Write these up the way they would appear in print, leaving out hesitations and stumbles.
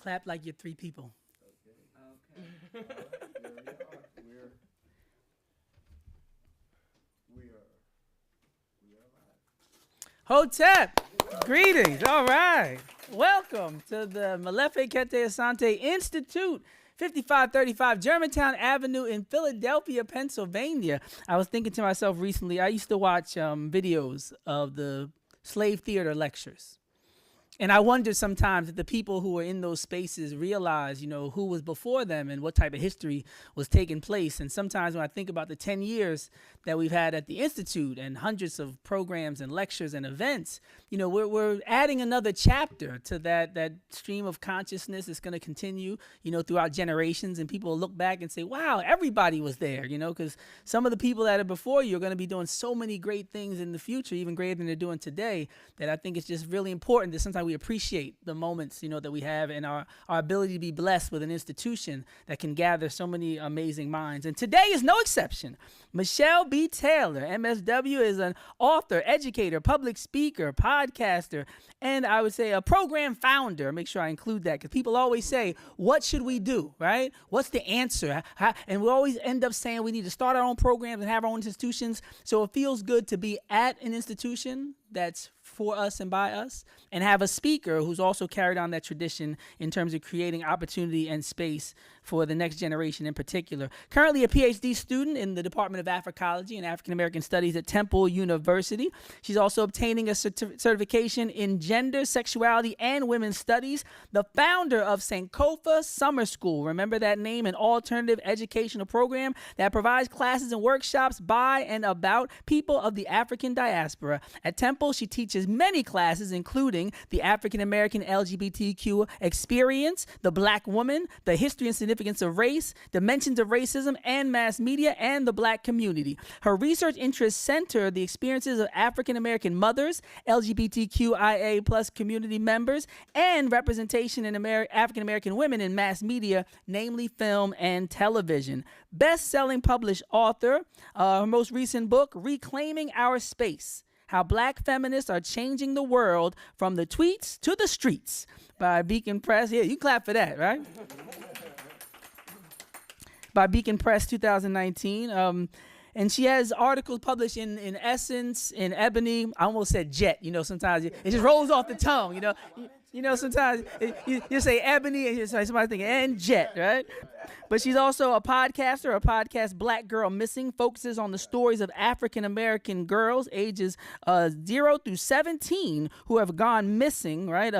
Clap like you're three people. Okay. All right, here we are. We are live. Hotep, greetings. All right. Welcome to the Malefe Kete Asante Institute, 5535 Germantown Avenue in Philadelphia, Pennsylvania. I was thinking to myself recently, I used to watch videos of the slave theater lectures. And I wonder sometimes if the people who were in those spaces realize, who was before them and what type of history was taking place. And sometimes when I think about the 10 years that we've had at the Institute and hundreds of programs and lectures and events, we're adding another chapter to that stream of consciousness that's going to continue, throughout generations. And people will look back and say, wow, everybody was there, because some of the people that are before you are going to be doing so many great things in the future, even greater than they're doing today, that I think it's just really important that sometimes we appreciate the moments, that we have and our ability to be blessed with an institution that can gather so many amazing minds. And today is no exception. Michelle B. Taylor, MSW, is an author, educator, public speaker, podcaster, and I would say a program founder. Make sure I include that because people always say, what should we do, right? What's the answer? And we always end up saying we need to start our own programs and have our own institutions. So it feels good to be at an institution that's for us and by us, and have a speaker who's also carried on that tradition in terms of creating opportunity and space for the next generation in particular. Currently a PhD student in the Department of Africology and African American Studies at Temple University. She's also obtaining a certification in gender, sexuality, and women's studies. The founder of Sankofa Summer School, remember that name, an alternative educational program that provides classes and workshops by and about people of the African diaspora. At Temple, she teaches many classes, including the African American LGBTQ experience, the Black woman, the history and significance of race, dimensions of racism and mass media, and the Black community. Her research interests center the experiences of African American mothers, LGBTQIA plus community members, and representation in African American women in mass media, namely film and television. Best-selling published author, her most recent book, Reclaiming Our Space: How Black Feminists Are Changing the World from the Tweets to the Streets, by Beacon Press. Yeah, you clap for that, right? By Beacon Press 2019. And she has articles published in Essence, in Ebony. I almost said Jet. Sometimes it just rolls off the tongue. Sometimes you say Ebony and somebody thinking, and Jet, right? But she's also a podcaster. Her podcast, Black Girl Missing, focuses on the stories of African-American girls ages 0 through 17 who have gone missing, right?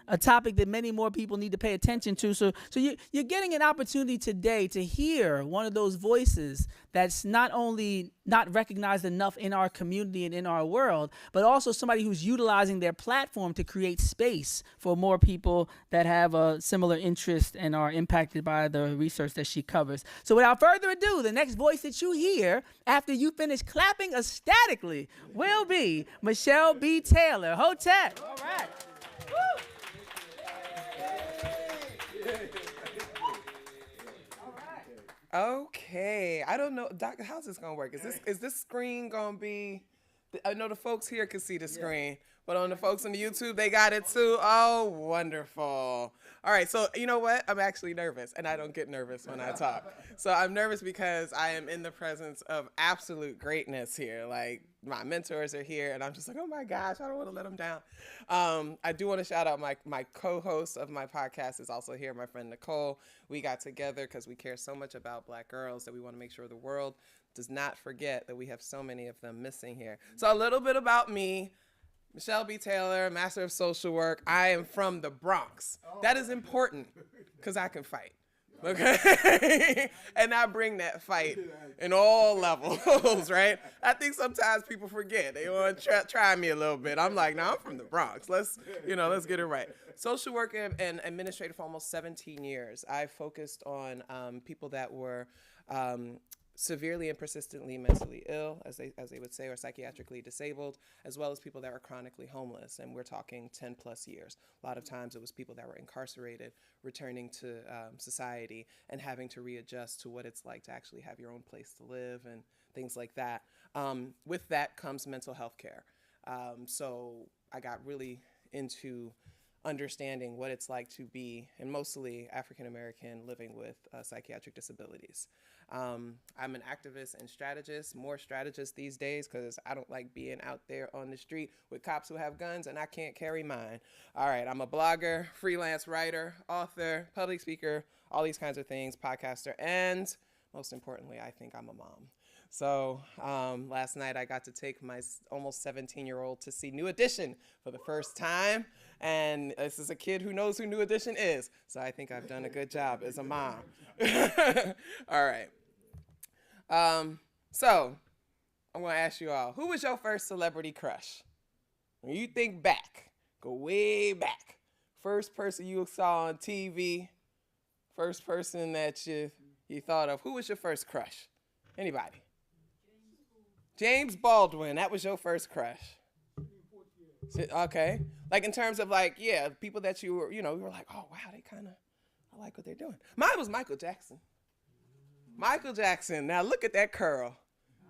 A topic that many more people need to pay attention to. So you're getting an opportunity today to hear one of those voices that's not only not recognized enough in our community and in our world, but also somebody who's utilizing their platform to create space for more people that have a similar interest and are impacted by the research that she covers. So without further ado, the next voice that you hear after you finish clapping ecstatically will be Michelle B. Taylor. Hotep. All right. Woo. Okay, I don't know, Doctor, how's this gonna work? Is this screen gonna be? I know the folks here can see the screen, but on the folks on the YouTube, they got it too. Oh, wonderful. All right, so you know what? I'm actually nervous, and I don't get nervous when I talk. So I'm nervous because I am in the presence of absolute greatness here. Like, my mentors are here, and I'm just like, oh my gosh, I don't want to let them down. I do want to shout out my co-host of my podcast is also here, my friend Nicole. We got together because we care so much about Black girls that we want to make sure the world does not forget that we have so many of them missing here. So a little bit about me. Michelle B. Taylor, Master of Social Work. I am from the Bronx. That is important because I can fight. Okay? And I bring that fight in all levels, right? I think sometimes people forget. They want to try me a little bit. I'm like, no, I'm from the Bronx. Let's get it right. Social work and administrator for almost 17 years. I focused on people that were severely and persistently mentally ill, as they would say, or psychiatrically disabled, as well as people that were chronically homeless. And we're talking 10 plus years. A lot of times it was people that were incarcerated, returning to society and having to readjust to what it's like to actually have your own place to live and things like that. With that comes mental health care. So I got really into understanding what it's like to be, and mostly African American, living with psychiatric disabilities. I'm an activist and strategist, more strategist these days because I don't like being out there on the street with cops who have guns and I can't carry mine. All right, I'm a blogger, freelance writer, author, public speaker, all these kinds of things, podcaster, and most importantly, I think I'm a mom. So last night I got to take my almost 17-year-old to see New Edition for the first time. And this is a kid who knows who New Edition is. So I think I've done a good job as a mom. All right. So I'm going to ask you all, who was your first celebrity crush? When you think back, go way back. First person you saw on TV, first person that you thought of. Who was your first crush? Anybody? James Baldwin, that was your first crush. Okay. Like in terms of like, yeah, people that you were, you were like, oh, wow, I like what they're doing. Mine was Michael Jackson. Michael Jackson. Now look at that curl.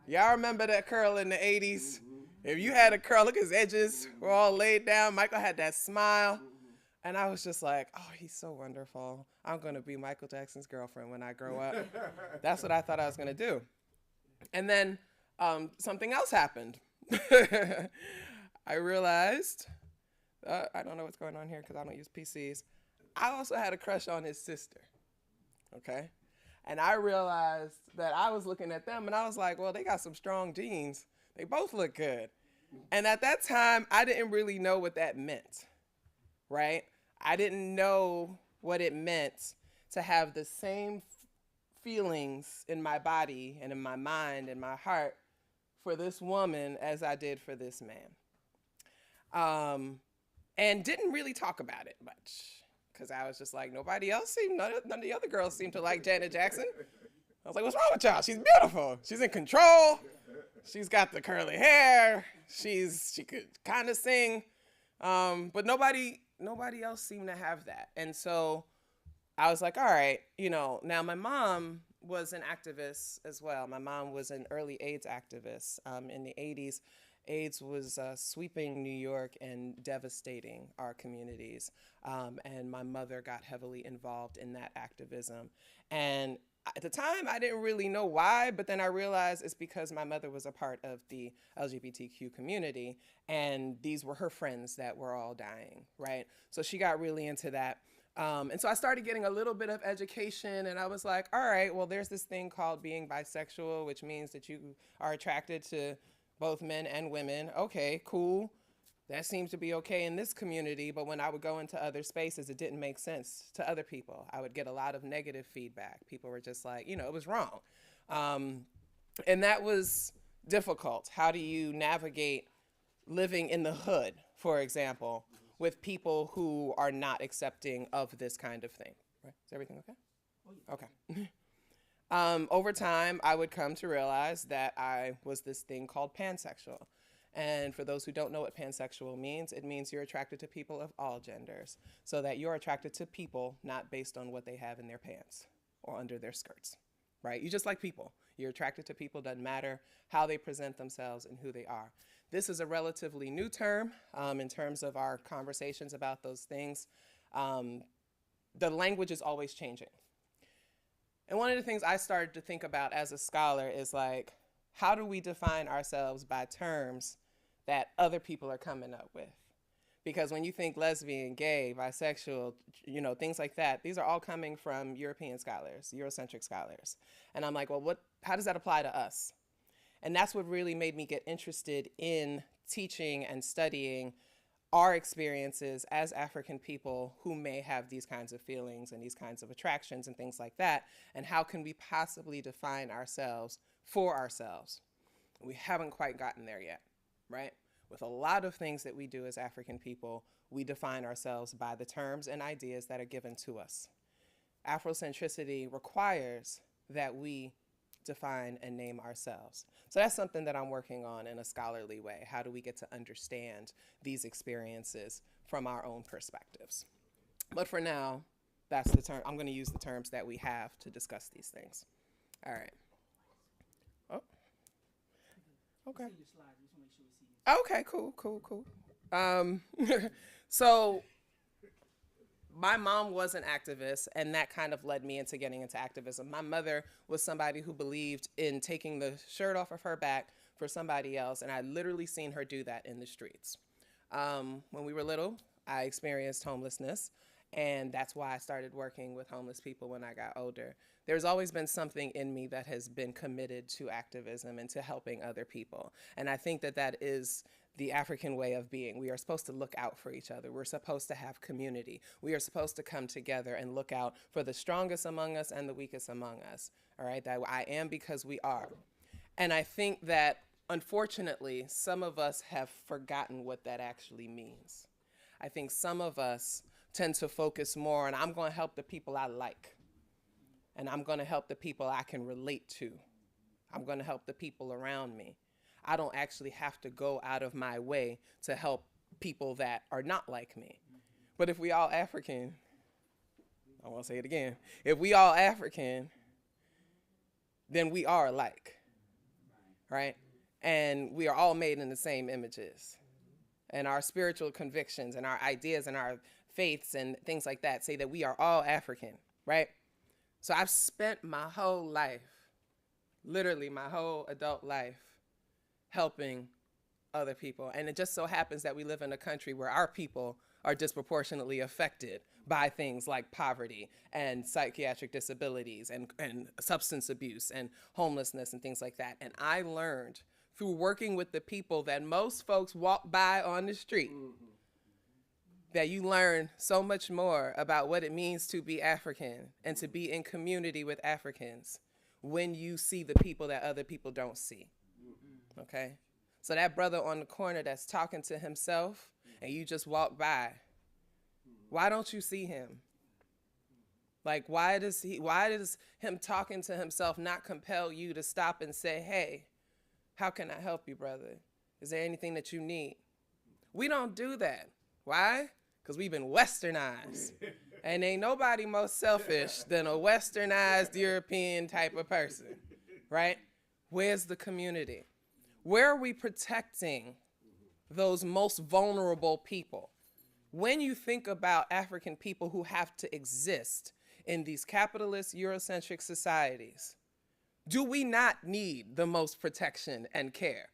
Y'all remember that curl in the 80s? If you had a curl, look, his edges were all laid down. Michael had that smile. And I was just like, oh, he's so wonderful. I'm going to be Michael Jackson's girlfriend when I grow up. That's what I thought I was going to do. And then something else happened. I realized, I don't know what's going on here because I don't use PCs. I also had a crush on his sister, okay? And I realized that I was looking at them and I was like, well, they got some strong genes. They both look good. And at that time, I didn't really know what that meant, right? I didn't know what it meant to have the same feelings in my body and in my mind and my heart for this woman as I did for this man. And didn't really talk about it much because I was just like, none of the other girls seemed to like Janet Jackson. I was like, what's wrong with y'all? She's beautiful. She's in control. She's got the curly hair. She could kind of sing. But nobody else seemed to have that. And so I was like, all right, now my mom was an activist as well. My mom was an early AIDS activist. In the 80s, AIDS was sweeping New York and devastating our communities. And my mother got heavily involved in that activism. And at the time, I didn't really know why, but then I realized it's because my mother was a part of the LGBTQ community, and these were her friends that were all dying, right? So she got really into that. And so I started getting a little bit of education, and I was like, all right, well, there's this thing called being bisexual, which means that you are attracted to both men and women. Okay, cool. That seems to be okay in this community, but when I would go into other spaces, it didn't make sense to other people. I would get a lot of negative feedback. People were just like, it was wrong. And that was difficult. How do you navigate living in the hood, for example, with people who are not accepting of this kind of thing? Right? Is everything okay? Okay. Over time, I would come to realize that I was this thing called pansexual. And for those who don't know what pansexual means, it means you're attracted to people of all genders, so that you're attracted to people not based on what they have in their pants or under their skirts, right? You just like people. You're attracted to people, doesn't matter how they present themselves and who they are. This is a relatively new term in terms of our conversations about those things. The language is always changing. And one of the things I started to think about as a scholar is like, how do we define ourselves by terms that other people are coming up with? Because when you think lesbian, gay, bisexual, things like that, these are all coming from European scholars, Eurocentric scholars. And I'm like, well, how does that apply to us? And that's what really made me get interested in teaching and studying our experiences as African people who may have these kinds of feelings and these kinds of attractions and things like that, and how can we possibly define ourselves for ourselves? We haven't quite gotten there yet, right? With a lot of things that we do as African people, we define ourselves by the terms and ideas that are given to us. Afrocentricity requires that we define and name ourselves. So that's something that I'm working on in a scholarly way. How do we get to understand these experiences from our own perspectives? But for now, that's the term. I'm going to use the terms that we have to discuss these things. All right. Oh. Okay. Okay, cool. So my mom was an activist, and that kind of led me into getting into activism. My mother was somebody who believed in taking the shirt off of her back for somebody else, and I literally seen her do that in the streets. When we were little, I experienced homelessness, and that's why I started working with homeless people when I got older. There's always been something in me that has been committed to activism and to helping other people. And I think that that is the African way of being. We are supposed to look out for each other. We're supposed to have community. We are supposed to come together and look out for the strongest among us and the weakest among us. All right, that I am because we are. And I think that, unfortunately, some of us have forgotten what that actually means. I think some of us tend to focus more on, I'm going to help the people I like, and I'm going to help the people I can relate to. I'm going to help the people around me. I don't actually have to go out of my way to help people that are not like me. But if we all African, I want to say it again, if we all African, then we are alike, right? And we are all made in the same images. And our spiritual convictions and our ideas and our faiths and things like that say that we are all African, right? So I've spent my whole life, literally my whole adult life, helping other people. And it just so happens that we live in a country where our people are disproportionately affected by things like poverty and psychiatric disabilities and substance abuse and homelessness and things like that. And I learned through working with the people that most folks walk by on the street, that you learn so much more about what it means to be African and to be in community with Africans when you see the people that other people don't see, okay? So that brother on the corner that's talking to himself and you just walk by, why don't you see him? Like, why does him talking to himself not compel you to stop and say, hey, how can I help you, brother? Is there anything that you need? We don't do that. Why? Because we've been westernized. And ain't nobody more selfish than a westernized European type of person, right? Where's the community? Where are we protecting those most vulnerable people? When you think about African people who have to exist in these capitalist Eurocentric societies, do we not need the most protection and care?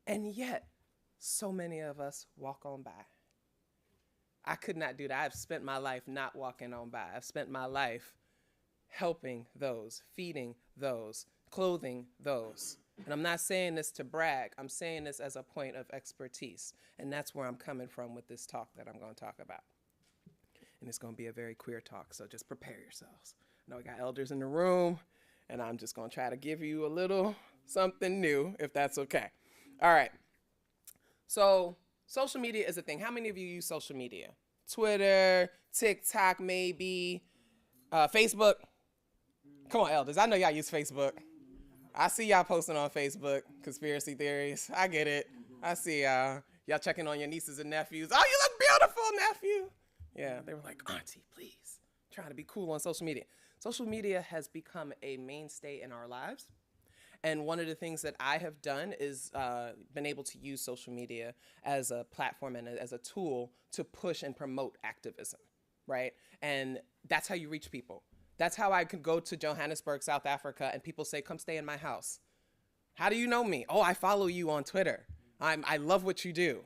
And yet, so many of us walk on by. I could not do that. I've spent my life not walking on by. I've spent my life helping those, feeding those, clothing those. And I'm not saying this to brag. I'm saying this as a point of expertise. And that's where I'm coming from with this talk that I'm going to talk about. And it's going to be a very queer talk, so just prepare yourselves. I know we got elders in the room, and I'm just going to try to give you a little something new, if that's okay. All right. So social media is a thing. How many of you use social media? Twitter, TikTok, maybe, Facebook? Come on, elders. I know y'all use Facebook. I see y'all posting on Facebook, conspiracy theories. I get it. I see y'all checking on your nieces and nephews. Oh, you look beautiful, nephew. Yeah, they were like, auntie, please. Trying to be cool on social media. Social media has become a mainstay in our lives. And one of the things that I have done is been able to use social media as a platform and as a tool to push and promote activism, right? And that's how you reach people. That's how I could go to Johannesburg, South Africa, and people say, come stay in my house. How do you know me? Oh, I follow you on Twitter. I love what you do.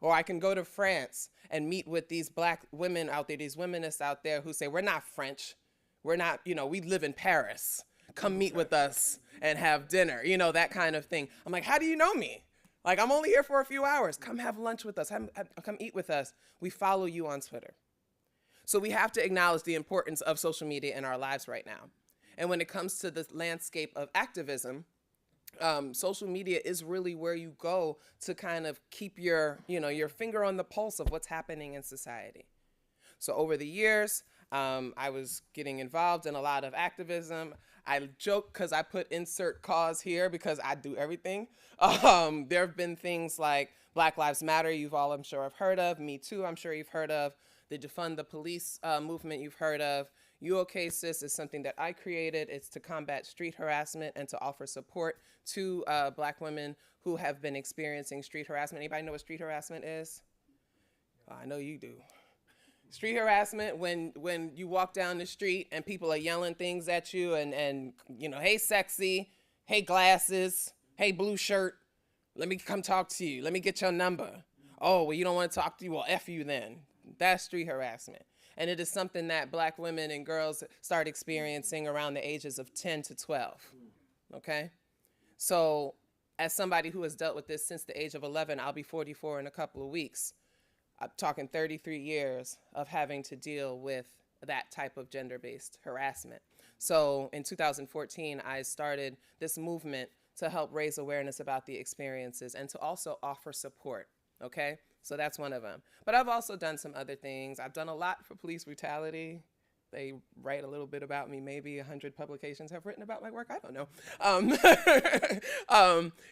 Or I can go to France and meet with these black women out there, these womanists out there who say, we're not French. We're not, we live in Paris. Come meet with us and have dinner, that kind of thing. I'm like, how do you know me? Like, I'm only here for a few hours. Come have lunch with us. Come eat with us. We follow you on Twitter. So we have to acknowledge the importance of social media in our lives right now. And when it comes to the landscape of activism, social media is really where you go to kind of keep your finger on the pulse of what's happening in society. So over the years, I was getting involved in a lot of activism. I joke because I put insert cause here because I do everything. There have been things like Black Lives Matter, you've all, I'm sure, have heard of. Me Too, I'm sure you've heard of. The Defund the Police movement you've heard of. You OK Sis is something that I created. It's to combat street harassment and to offer support to Black women who have been experiencing street harassment. Anybody know what street harassment is? I know you do. Street harassment when you walk down the street and people are yelling things at you and you know, hey sexy, hey glasses, hey blue shirt, let me come talk to you, let me get your number. Oh, well, you don't want to talk to you, well, F you then. That's street harassment. And it is something that Black women and girls start experiencing around the ages of 10 to 12, okay? So as somebody who has dealt with this since the age of 11, I'll be 44 in a couple of weeks. I'm talking 33 years of having to deal with that type of gender-based harassment. So in 2014, I started this movement to help raise awareness about the experiences and to also offer support, okay? So that's one of them. But I've also done some other things. I've done a lot for police brutality. They write a little bit about me. Maybe 100 publications have written about my work. I don't know.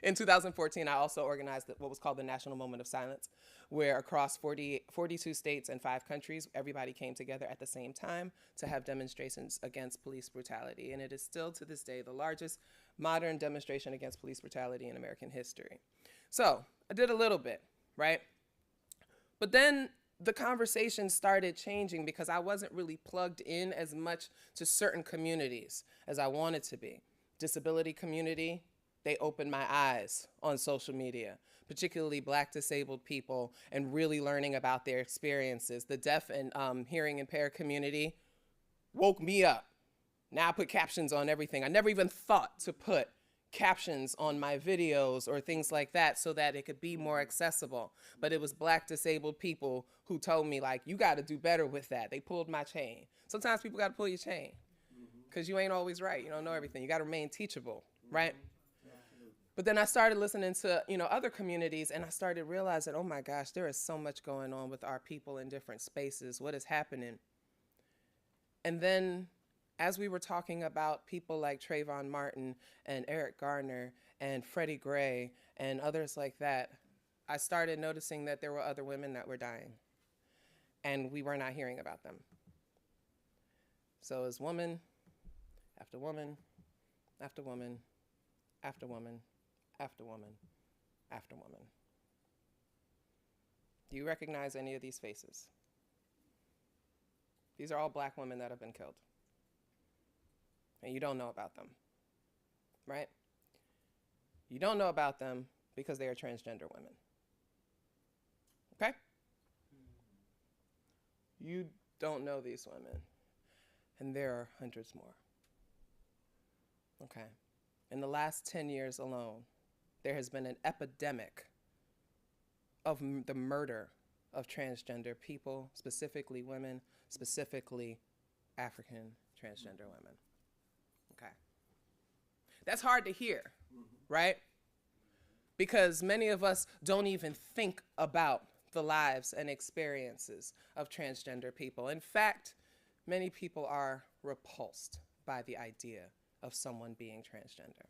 In 2014, I also organized what was called the National Moment of Silence, where across 42 states and 5 countries, everybody came together at the same time to have demonstrations against police brutality. And it is still to this day the largest modern demonstration against police brutality in American history. So I did a little bit, right? But then the conversation started changing because I wasn't really plugged in as much to certain communities as I wanted to be. Disability community, they opened my eyes on social media, particularly Black disabled people, and really learning about their experiences. The deaf and hearing impaired community woke me up. Now I put captions on everything. I never even thought to put captions on my videos or things like that so that it could be more accessible. But it was Black disabled people who told me, like, you got to do better with that. They pulled my chain. Sometimes people got to pull your chain because you ain't always right. You don't know everything. You got to remain teachable, right? But then I started listening to, you know, other communities, and I started realizing, oh my gosh, there is so much going on with our people in different spaces. What is happening? And then as we were talking about people like Trayvon Martin and Eric Garner and Freddie Gray and others like that, I started noticing that there were other women that were dying, and we were not hearing about them. So as woman after woman after woman after woman after woman after woman. Do you recognize any of these faces? These are all Black women that have been killed. And you don't know about them, right? You don't know about them because they are transgender women, okay? You don't know these women, and there are hundreds more, okay? In the last 10 years alone, there has been an epidemic of the murder of transgender people, specifically women, specifically African transgender women. Okay. That's hard to hear, right? Because many of us don't even think about the lives and experiences of transgender people. In fact, many people are repulsed by the idea of someone being transgender.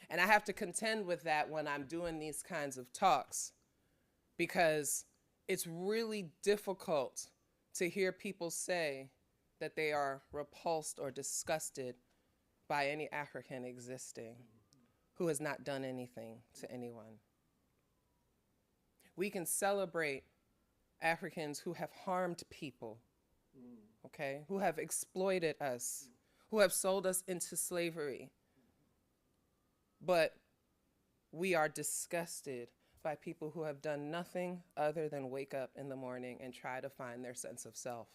And I have to contend with that when I'm doing these kinds of talks, because it's really difficult to hear people say that they are repulsed or disgusted by any African existing who has not done anything to anyone. We can celebrate Africans who have harmed people, okay, who have exploited us, who have sold us into slavery. But we are disgusted by people who have done nothing other than wake up in the morning and try to find their sense of self,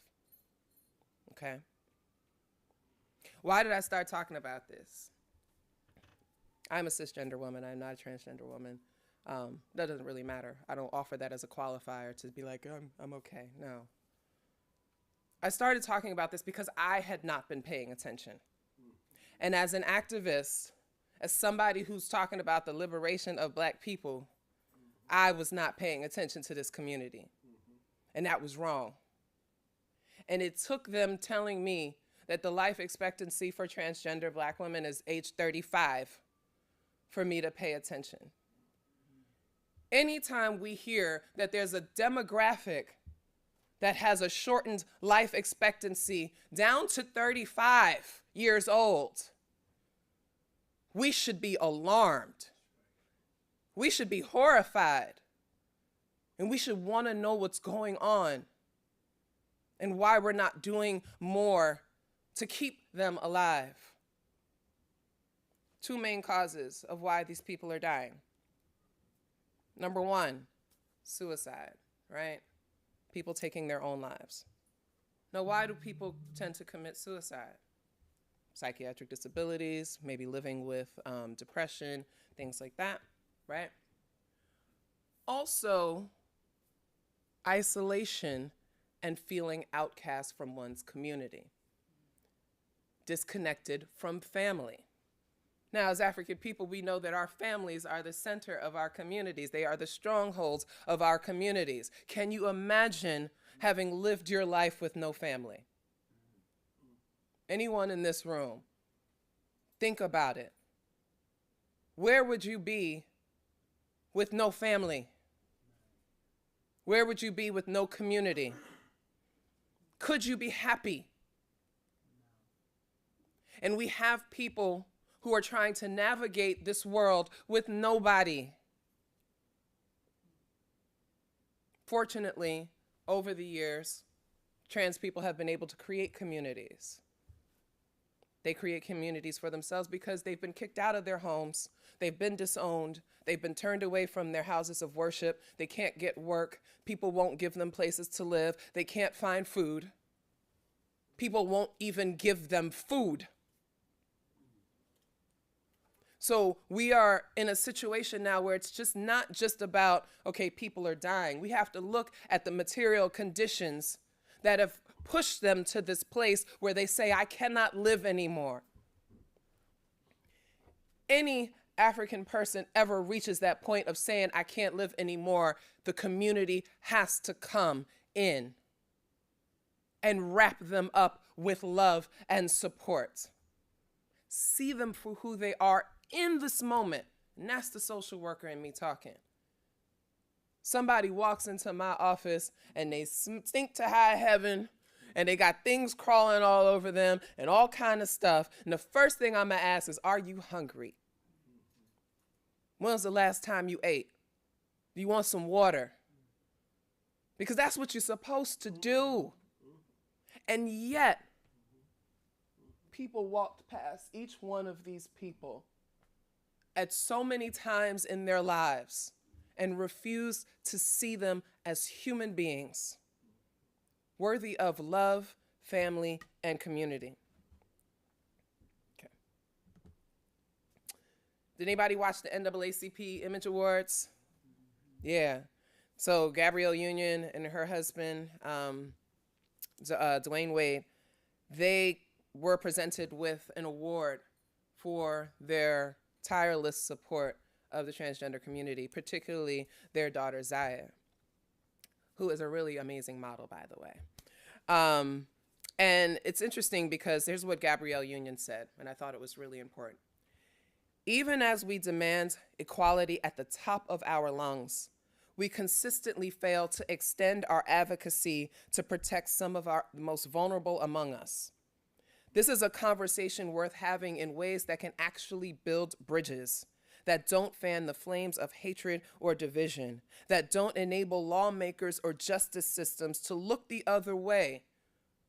okay? Why did I start talking about this? I'm a cisgender woman. I'm not a transgender woman. That doesn't really matter. I don't offer that as a qualifier to be like, I'm okay. No. I started talking about this because I had not been paying attention. And as an activist, as somebody who's talking about the liberation of Black people, I was not paying attention to this community. And that was wrong. And it took them telling me that the life expectancy for transgender Black women is age 35 for me to pay attention. Anytime we hear that there's a demographic that has a shortened life expectancy down to 35 years old, we should be alarmed. We should be horrified. And we should want to know what's going on. and why we're not doing more to keep them alive. Two main causes of why these people are dying. Number one, suicide, right? People taking their own lives. Now, why do people tend to commit suicide? Psychiatric disabilities, maybe living with depression, things like that, right? Also, isolation and feeling outcast from one's community, disconnected from family. Now, as African people, we know that our families are the center of our communities. They are the strongholds of our communities. Can you imagine having lived your life with no family? Anyone in this room, think about it. Where would you be with no family? Where would you be with no community? Could you be happy? And we have people who are trying to navigate this world with nobody. Fortunately, over the years, trans people have been able to create communities. They create communities for themselves because they've been kicked out of their homes, they've been disowned, they've been turned away from their houses of worship, they can't get work, people won't give them places to live, they can't find food. People won't even give them food. So we are in a situation now where it's just not just about, okay, people are dying. We have to look at the material conditions that have pushed them to this place where they say, I cannot live anymore. Any African person ever reaches that point of saying, I can't live anymore, the community has to come in and wrap them up with love and support. See them for who they are in this moment. And that's the social worker in me talking. Somebody walks into my office and they stink to high heaven and they got things crawling all over them and all kind of stuff. And the first thing I'm gonna ask is, are you hungry? When was the last time you ate? Do you want some water? Because that's what you're supposed to do. And yet, people walked past each one of these people at so many times in their lives and refused to see them as human beings, worthy of love, family, and community. Okay. Did anybody watch the NAACP Image Awards? Yeah. So Gabrielle Union and her husband, Dwayne Wade, they were presented with an award for their tireless support of the transgender community, particularly their daughter Zaya, who is a really amazing model, by the way. And it's interesting because here's what Gabrielle Union said, and I thought it was really important. Even as we demand equality at the top of our lungs, we consistently fail to extend our advocacy to protect some of our most vulnerable among us. This is a conversation worth having in ways that can actually build bridges, that don't fan the flames of hatred or division, that don't enable lawmakers or justice systems to look the other way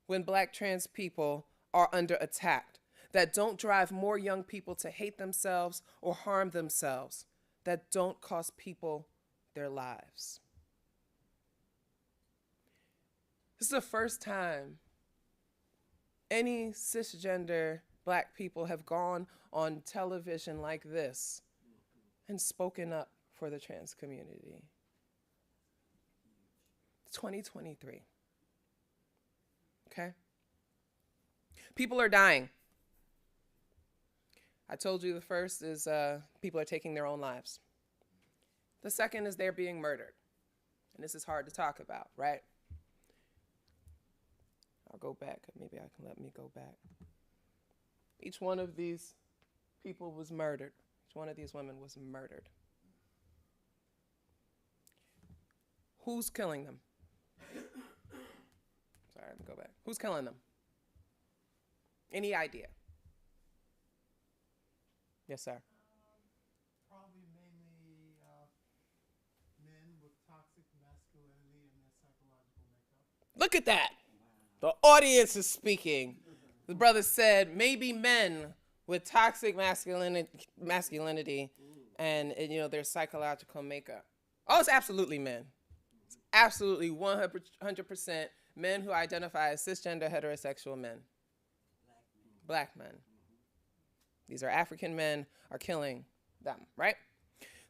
when Black trans people are under attack, that don't drive more young people to hate themselves or harm themselves, that don't cost people their lives. This is the first time any cisgender Black people have gone on television like this and spoken up for the trans community. It's 2023. Okay? People are dying. I told you the first is people are taking their own lives. The second is they're being murdered. And this is hard to talk about, right? I'll go back. Maybe I can let me go back. Each one of these people was murdered. Each one of these women was murdered. Who's killing them? Sorry, let me go back. Who's killing them? Any idea? Yes, sir. Probably mainly men with toxic masculinity and their psychological makeup. Look at that. The audience is speaking. The brother said, maybe men with toxic masculinity and their psychological makeup. Oh, it's absolutely men. It's absolutely 100% men who identify as cisgender heterosexual men. Black men. These are African men are killing them, right?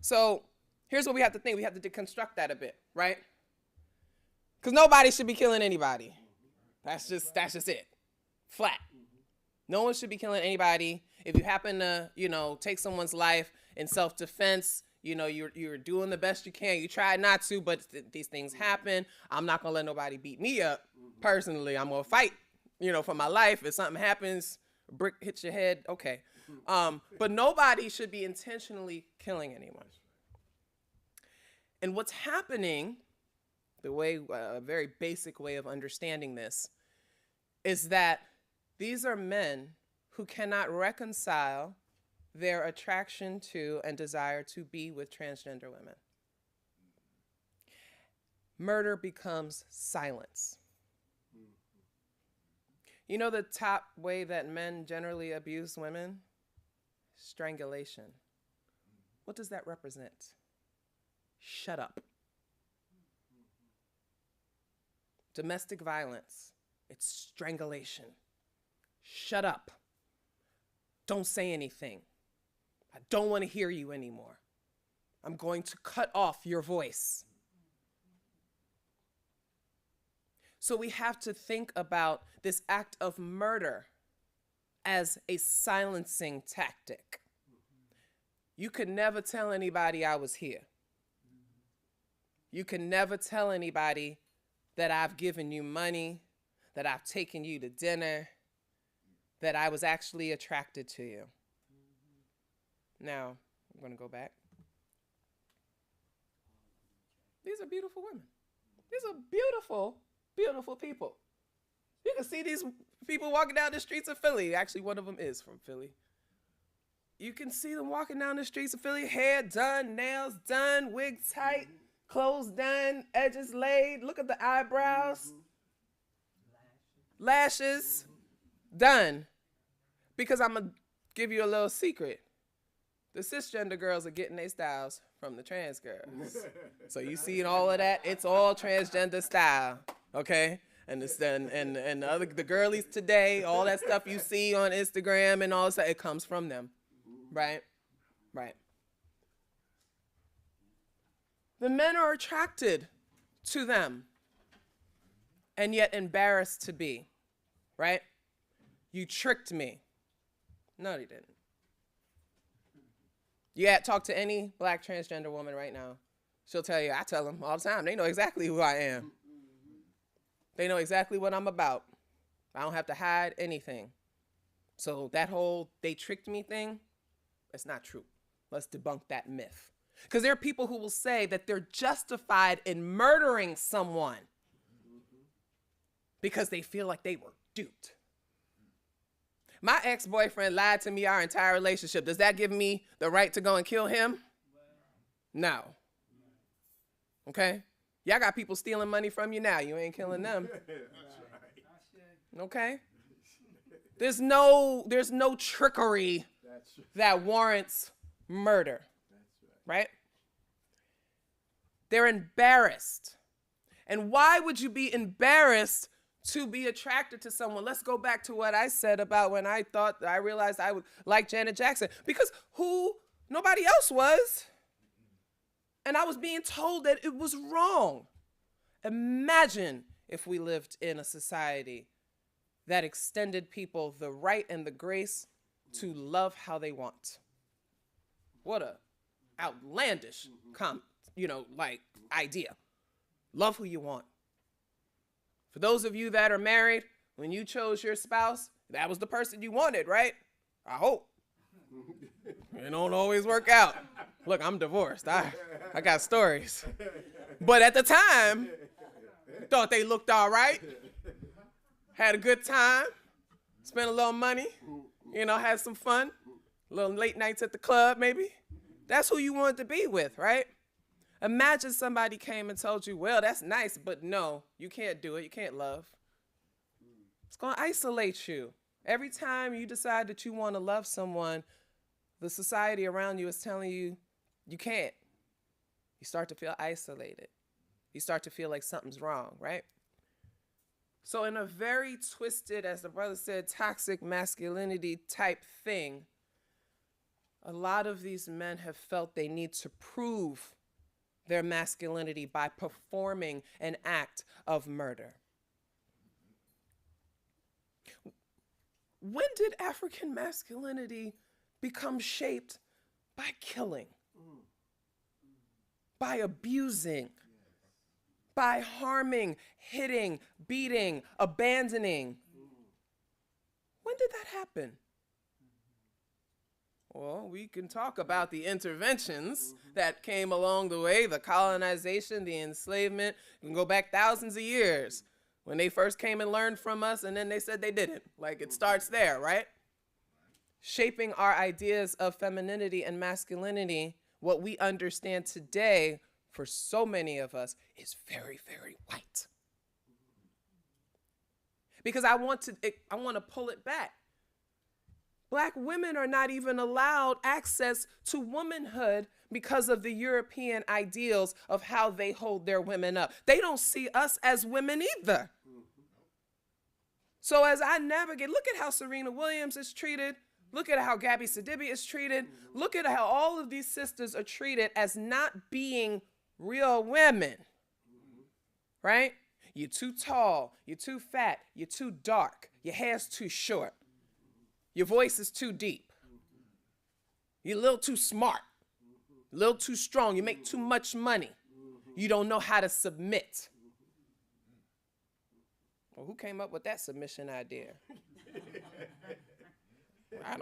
So here's what we have to think. We have to deconstruct that a bit, right? Because nobody should be killing anybody. That's just it. Flat. No one should be killing anybody. If you happen to, take someone's life in self-defense, you're doing the best you can. You try not to, but these things happen. I'm not going to let nobody beat me up. Personally, I'm going to fight, for my life. If something happens, a brick hits your head, okay. But nobody should be intentionally killing anyone. And what's happening, a very basic way of understanding this, is that these are men who cannot reconcile their attraction to and desire to be with transgender women. Murder becomes silence. You know the top way that men generally abuse women? Strangulation. What does that represent? Shut up. Domestic violence, it's strangulation. Shut up. Don't say anything. I don't want to hear you anymore. I'm going to cut off your voice. So we have to think about this act of murder as a silencing tactic. You could never tell anybody I was here. You can never tell anybody that I've given you money, that I've taken you to dinner, that I was actually attracted to you. Now, I'm going to go back. These are beautiful women. These are beautiful, beautiful people. You can see these people walking down the streets of Philly. Actually, one of them is from Philly. You can see them walking down the streets of Philly, hair done, nails done, wig tight, clothes done, edges laid. Look at the eyebrows. Lashes done. Because I'm going to give you a little secret. The cisgender girls are getting their styles from the trans girls. So you see all of that? It's all transgender style, okay? And the girlies today, all that stuff you see on Instagram and all that, it comes from them, right? Right. The men are attracted to them and yet embarrassed to be, right? You tricked me. No, they didn't. Talk to any black transgender woman right now. She'll tell you, I tell them all the time, they know exactly who I am. They know exactly what I'm about. I don't have to hide anything. So that whole they tricked me thing, that's not true. Let's debunk that myth. Because there are people who will say that they're justified in murdering someone because they feel like they were duped. My ex-boyfriend lied to me our entire relationship. Does that give me the right to go and kill him? No. Okay? Y'all got people stealing money from you now. You ain't killing them. Okay? There's no trickery that warrants murder. Right? They're embarrassed. And why would you be embarrassed to be attracted to someone? Let's go back to what I said about when I realized I would like Janet Jackson. Because nobody else was. And I was being told that it was wrong. Imagine if we lived in a society that extended people the right and the grace to love how they want. What a outlandish idea. Love who you want. For those of you that are married, when you chose your spouse, that was the person you wanted, right? I hope. It don't always work out. Look, I'm divorced. I got stories. But at the time, thought they looked all right. Had a good time. Spent a little money. Had some fun. A little late nights at the club, maybe. That's who you wanted to be with, right? Imagine somebody came and told you, well, that's nice, but no, you can't do it. You can't love. It's going to isolate you. Every time you decide that you want to love someone, the society around you is telling you you can't. You start to feel isolated. You start to feel like something's wrong, right? So in a very twisted, as the brother said, toxic masculinity type thing, a lot of these men have felt they need to prove their masculinity by performing an act of murder. When did African masculinity become shaped by killing, by abusing, by harming, hitting, beating, abandoning? When did that happen? Well, we can talk about the interventions that came along the way, the colonization, the enslavement. You can go back thousands of years when they first came and learned from us, and then they said they didn't. Like, it starts there, right? Shaping our ideas of femininity and masculinity, what we understand today for so many of us is very, very white. Because I want to pull it back. Black women are not even allowed access to womanhood because of the European ideals of how they hold their women up. They don't see us as women either. So as I navigate, look at how Serena Williams is treated. Look at how Gabby Sidibe is treated. Look at how all of these sisters are treated as not being real women, right? You're too tall, you're too fat, you're too dark, your hair's too short. Your voice is too deep. You're a little too smart, a little too strong. You make too much money. You don't know how to submit. Well, who came up with that submission idea? I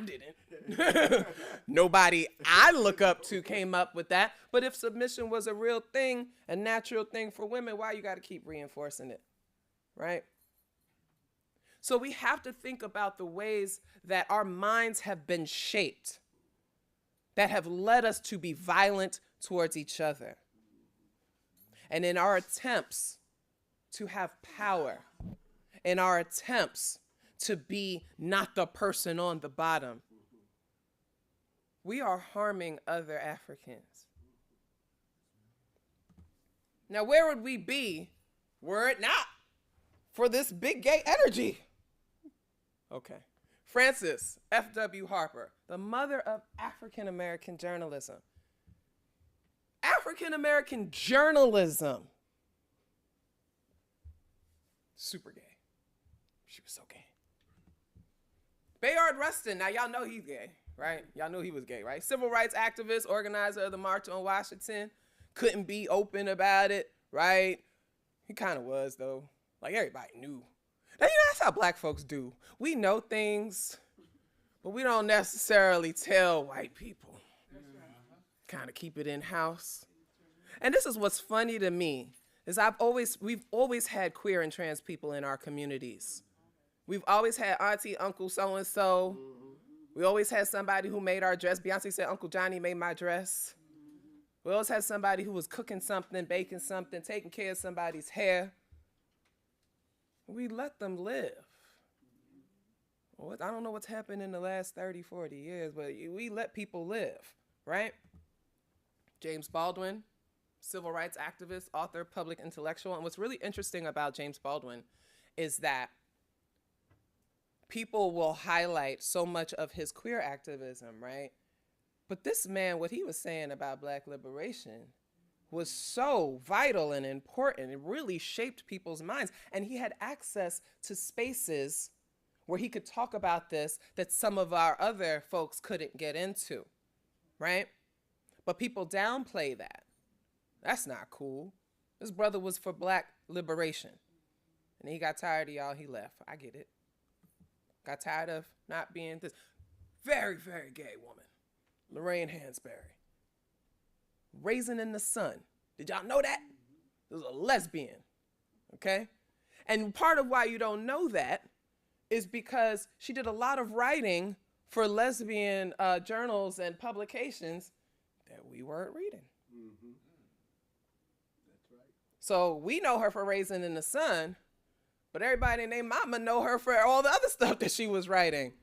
didn't. Nobody I look up to came up with that. But if submission was a real thing, a natural thing for women, why you got to keep reinforcing it, right? So we have to think about the ways that our minds have been shaped, that have led us to be violent towards each other. And in our attempts to have power, in our attempts to be not the person on the bottom, we are harming other Africans. Now, where would we be were it not for this big gay energy? Okay. Frances F.W. Harper, the mother of African American journalism. African American journalism. Super gay. She was so gay. Bayard Rustin, now y'all know he's gay, right? Y'all knew he was gay, right? Civil rights activist, organizer of the March on Washington. Couldn't be open about it, right? He kind of was, though. Like, everybody knew. Now, that's how black folks do. We know things, but we don't necessarily tell white people. Kind of keep it in-house. And this is what's funny to me, is we've always had queer and trans people in our communities. We've always had auntie, uncle, so-and-so. We always had somebody who made our dress. Beyonce said, Uncle Johnny made my dress. We always had somebody who was cooking something, baking something, taking care of somebody's hair. We let them live. Well, I don't know what's happened in the last 30, 40 years, but we let people live, right? James Baldwin, civil rights activist, author, public intellectual. And what's really interesting about James Baldwin is that people will highlight so much of his queer activism, right? But this man, what he was saying about black liberation was so vital and important. It really shaped people's minds. And he had access to spaces where he could talk about this that some of our other folks couldn't get into, right? But people downplay that. That's not cool. This brother was for black liberation. And he got tired of y'all, he left. I get it. Got tired of not being this very, very gay woman, Lorraine Hansberry. Raisin in the Sun. Did y'all know that? It was a lesbian, okay? And part of why you don't know that is because she did a lot of writing for lesbian journals and publications that we weren't reading. Mm-hmm. That's right. So we know her for Raisin in the Sun, but everybody and their mama know her for all the other stuff that she was writing.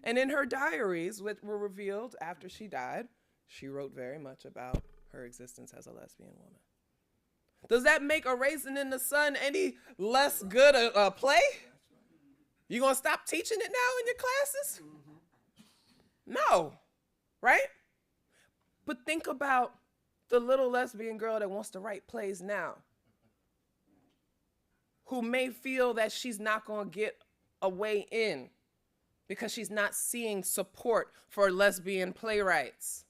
And in her diaries, which were revealed after she died, she wrote very much about her existence as a lesbian woman. Does that make A Raisin in the Sun any less good a play? You gonna stop teaching it now in your classes? No, right? But think about the little lesbian girl that wants to write plays now, who may feel that she's not gonna get a way in because she's not seeing support for lesbian playwrights.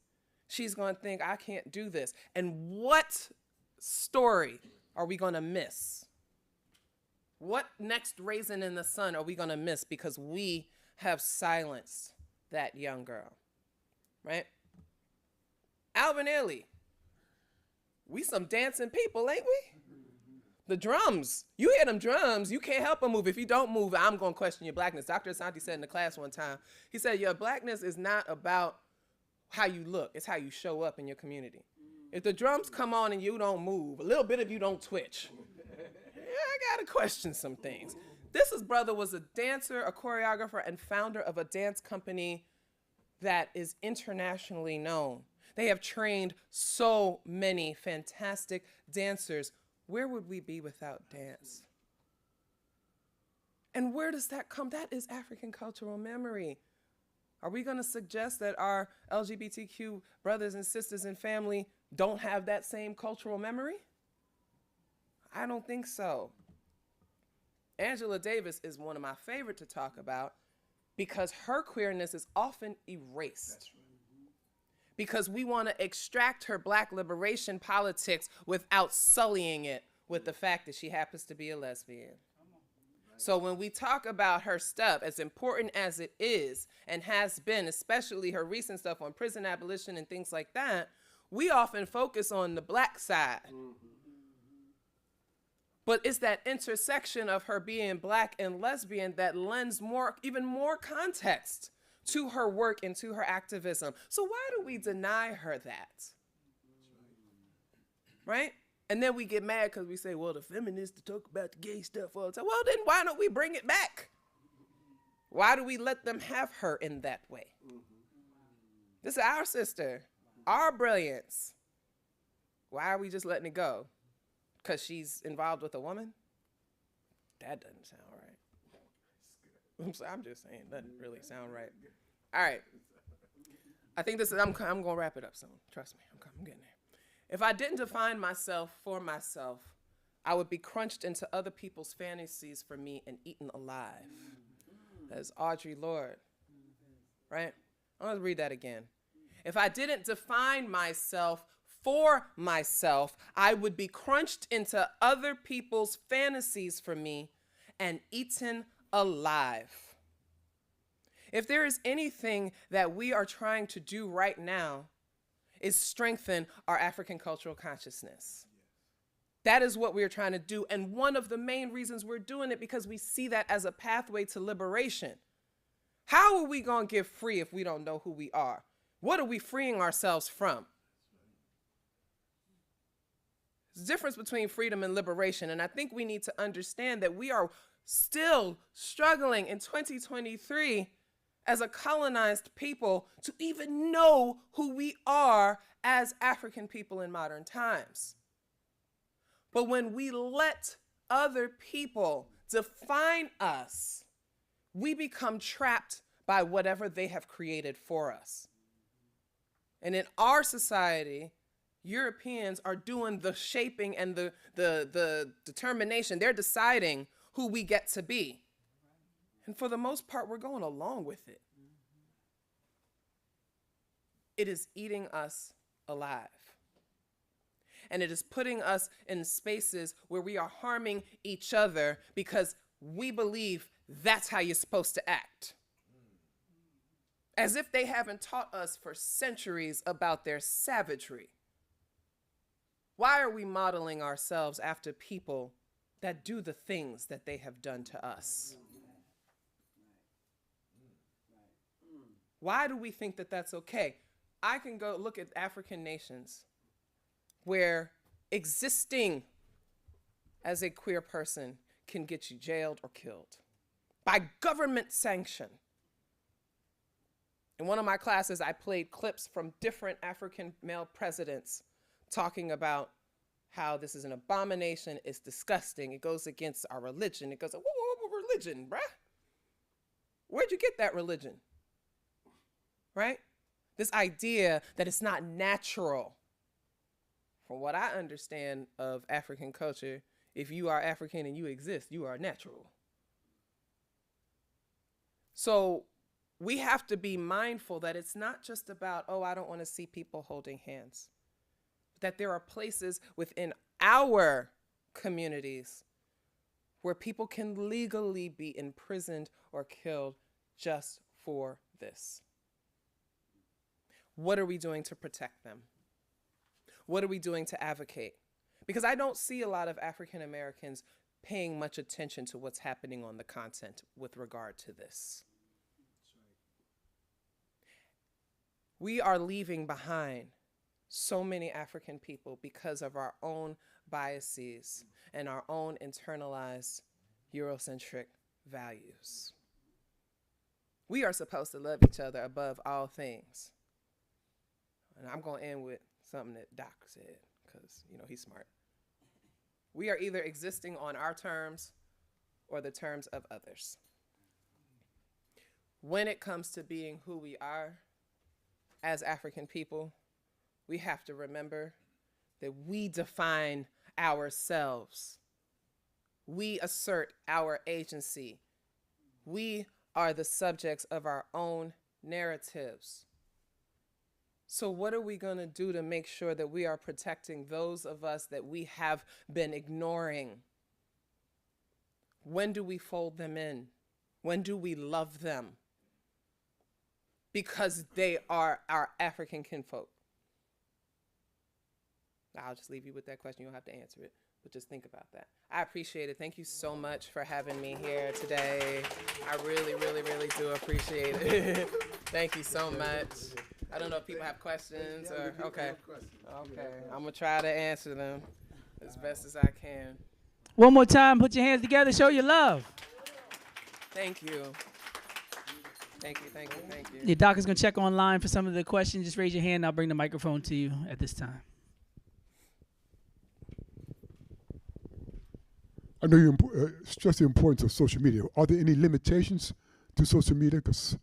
She's gonna think, I can't do this. And what story are we gonna miss? What next Raisin in the Sun are we gonna miss because we have silenced that young girl, right? Alvin Ailey, we some dancing people, ain't we? The drums, you hear them drums, you can't help but move. If you don't move, I'm gonna question your blackness. Dr. Asante said in the class one time, he said, your blackness is not about how you look, it's how you show up in your community. If the drums come on and you don't move, a little bit of you don't twitch, I gotta question some things. This brother was a dancer, a choreographer, and founder of a dance company that is internationally known. They have trained so many fantastic dancers. Where would we be without dance? And where does that come? That is African cultural memory. Are we gonna suggest that our LGBTQ brothers and sisters and family don't have that same cultural memory? I don't think so. Angela Davis is one of my favorite to talk about because her queerness is often erased. Because we want to extract her black liberation politics without sullying it with the fact that she happens to be a lesbian. So when we talk about her stuff, as important as it is and has been, especially her recent stuff on prison abolition and things like that, we often focus on the black side. But it's that intersection of her being black and lesbian that lends even more context to her work and to her activism. So why do we deny her that? Right? And then we get mad because we say, well, the feminists talk about the gay stuff all the time. Well, then why don't we bring it back? Why do we let them have her in that way? This is our sister, our brilliance. Why are we just letting it go? Because she's involved with a woman? That doesn't sound right. I'm just saying, doesn't really sound right. All right. I think I'm going to wrap it up soon. Trust me, I'm getting there. If I didn't define myself for myself, I would be crunched into other people's fantasies for me and eaten alive. That is Audre Lorde, right? I'm going to read that again. If I didn't define myself for myself, I would be crunched into other people's fantasies for me and eaten alive. If there is anything that we are trying to do right now, is strengthen our African cultural consciousness. That is what we're trying to do. And one of the main reasons we're doing it because we see that as a pathway to liberation. How are we going to get free if we don't know who we are? What are we freeing ourselves from? There's a difference between freedom and liberation. And I think we need to understand that we are still struggling in 2023 as a colonized people to even know who we are as African people in modern times. But when we let other people define us, we become trapped by whatever they have created for us. And in our society, Europeans are doing the shaping and the determination. They're deciding who we get to be. And for the most part, we're going along with it. It is eating us alive. And it is putting us in spaces where we are harming each other because we believe that's how you're supposed to act. As if they haven't taught us for centuries about their savagery. Why are we modeling ourselves after people that do the things that they have done to us? Why do we think that that's okay? I can go look at African nations where existing as a queer person can get you jailed or killed by government sanction. In one of my classes, I played clips from different African male presidents talking about how this is an abomination, it's disgusting, it goes against our religion. It goes, whoa, religion, bruh? Where'd you get that religion? Right? This idea that it's not natural. From what I understand of African culture, if you are African and you exist, you are natural. So we have to be mindful that it's not just about, oh, I don't want to see people holding hands. That there are places within our communities where people can legally be imprisoned or killed just for this. What are we doing to protect them? What are we doing to advocate? Because I don't see a lot of African Americans paying much attention to what's happening on the content with regard to this. We are leaving behind so many African people because of our own biases and our own internalized Eurocentric values. We are supposed to love each other above all things. And I'm going to end with something that Doc said, because, you know, he's smart. We are either existing on our terms or the terms of others. When it comes to being who we are as African people, we have to remember that we define ourselves. We assert our agency. We are the subjects of our own narratives. So what are we going to do to make sure that we are protecting those of us that we have been ignoring? When do we fold them in? When do we love them? Because they are our African kinfolk. I'll just leave you with that question. You don't have to answer it, but just think about that. I appreciate it. Thank you so much for having me here today. I really, really, really do appreciate it. Thank you so much. I don't know if people have questions or, okay. Okay, I'm gonna try to answer them as best as I can. One more time, put your hands together, show your love. Thank you. Thank you, thank you, thank you. The doc is gonna check online for some of the questions. Just raise your hand, I'll bring the microphone to you at this time. I know you stress the importance of social media. Are there any limitations to social media? Because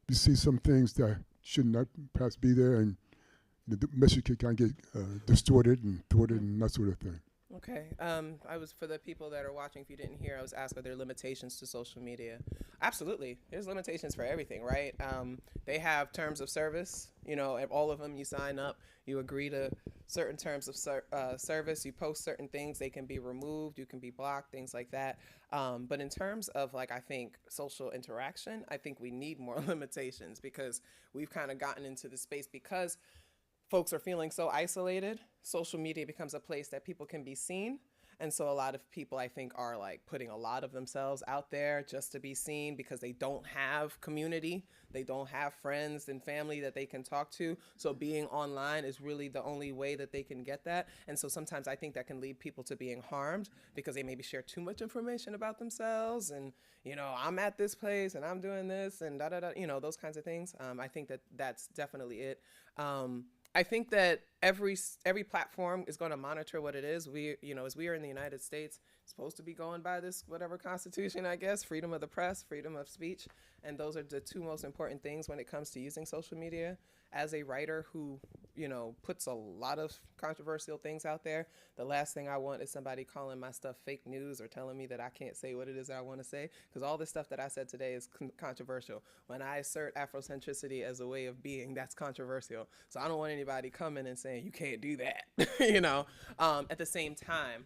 you see some things that should not perhaps be there, and the message can kind of get distorted and thwarted and that sort of thing. Okay. I was, for the people that are watching, if you didn't hear, I was asked, are there limitations to social media? Absolutely. There's limitations for everything, right? They have terms of service. You know, all of them, you sign up, you agree to certain terms of service, you post certain things, they can be removed, you can be blocked, things like that. But in terms of, like, I think social interaction, I think we need more limitations, because we've kind of gotten into the space because folks are feeling so isolated. Social media becomes a place that people can be seen. And so a lot of people, I think, are like putting a lot of themselves out there just to be seen, because they don't have community. They don't have friends and family that they can talk to. So being online is really the only way that they can get that. And so sometimes I think that can lead people to being harmed, because they maybe share too much information about themselves. And, you know, I'm at this place and I'm doing this and you know, those kinds of things. I think that that's definitely it. I think that every platform is going to monitor what it is. We, you know, as we are in the United States, supposed to be going by this whatever constitution, I guess, freedom of the press, freedom of speech. And those are the two most important things when it comes to using social media. As a writer who, you know, puts a lot of controversial things out there, the last thing I want is somebody calling my stuff fake news or telling me that I can't say what it is that I want to say, because all this stuff that I said today is controversial. When I assert Afrocentricity as a way of being, that's controversial. So I don't want anybody coming and saying, you can't do that, you know. At the same time,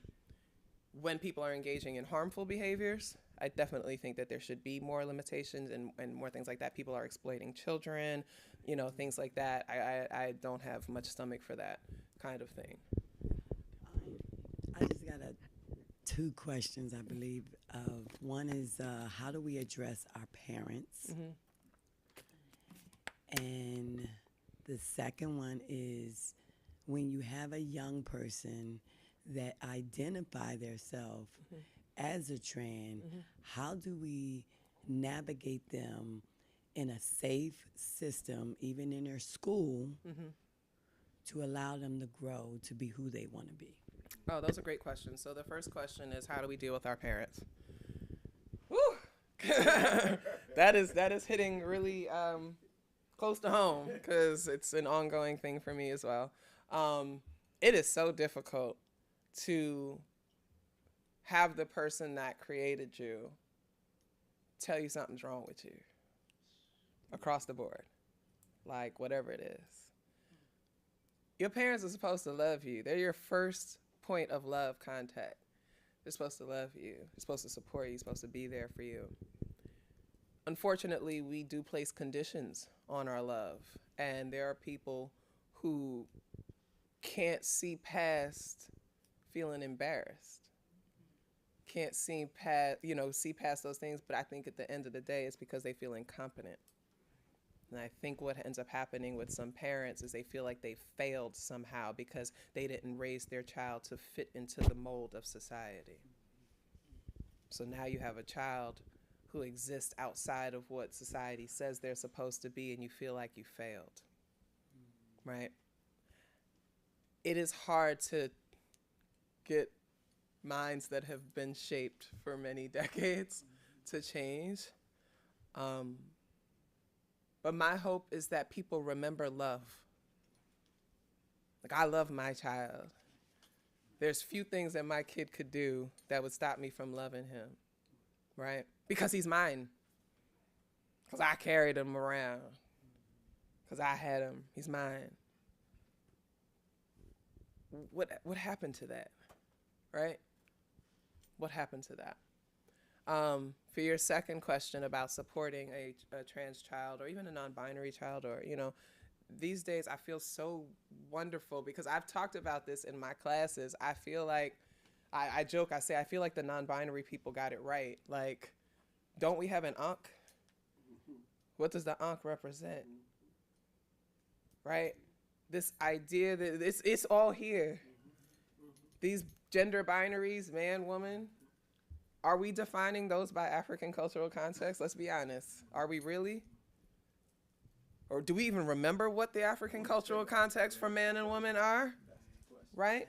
when people are engaging in harmful behaviors, I definitely think that there should be more limitations and more things like that. People are exploiting children, you know, things like that. I don't have much stomach for that kind of thing. I just got two questions, I believe. One is, how do we address our parents? Mm-hmm. And the second one is, when you have a young person that identify themselves as a trans, how do we navigate them in a safe system, even in their school, to allow them to grow to be who they want to be? Oh, those are great questions. So the first question is, how do we deal with our parents? Woo! that is hitting really close to home, because it's an ongoing thing for me as well. It is so difficult to have the person that created you tell you something's wrong with you across the board, like whatever it is. Your parents are supposed to love you. They're your first point of love contact. They're supposed to love you. They're supposed to support you. They're supposed to be there for you. Unfortunately, we do place conditions on our love, and there are people who can't see past feeling embarrassed. Can't see past those things, but I think at the end of the day, it's because they feel incompetent. And I think what ends up happening with some parents is they feel like they failed somehow because they didn't raise their child to fit into the mold of society. So now you have a child who exists outside of what society says they're supposed to be, and you feel like you failed, right? It is hard to get minds that have been shaped for many decades to change. But my hope is that people remember love. Like, I love my child. There's few things that my kid could do that would stop me from loving him, right? Because he's mine. Because I carried him around. Because I had him. He's mine. What happened to that, right? What happened to that? For your second question about supporting a trans child or even a non-binary child, or, these days I feel so wonderful because I've talked about this in my classes. I feel like, I joke, I say, I feel like the non-binary people got it right. Like, don't we have an Ankh? What does the Ankh represent? Right? This idea that it's all here. These gender binaries, man, woman, are we defining those by African cultural context? Let's be honest. Are we really? Or do we even remember what the African cultural context for man and woman are? Right?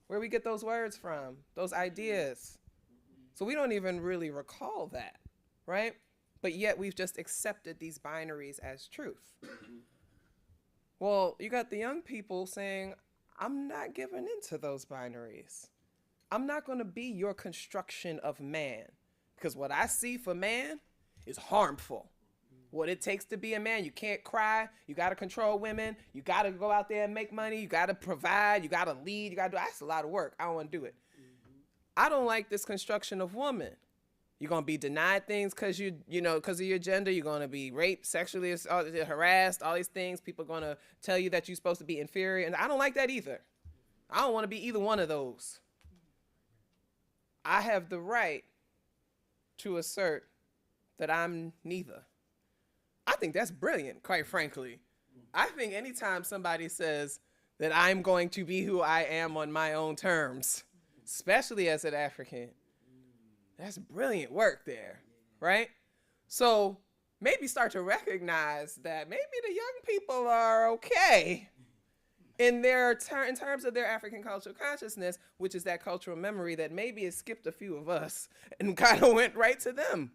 Where we get those words from, those ideas. So we don't even really recall that, right? But yet we've just accepted these binaries as truth. Well, you got the young people saying, I'm not giving into those binaries. I'm not going to be your construction of man, because what I see for man is harmful. What it takes to be a man, you can't cry, you got to control women, you got to go out there and make money, you got to provide, you got to lead, you got to do, that's a lot of work. I don't want to do it. I don't like this construction of woman. You're going to be denied things because because of your gender. You're going to be raped, sexually harassed, all these things. People are going to tell you that you're supposed to be inferior. And I don't like that either. I don't want to be either one of those. I have the right to assert that I'm neither. I think that's brilliant, quite frankly. I think anytime somebody says that I'm going to be who I am on my own terms, especially as an African, that's brilliant work there, right? So maybe start to recognize that maybe the young people are okay in terms of their African cultural consciousness, which is that cultural memory that maybe it skipped a few of us and kind of went right to them.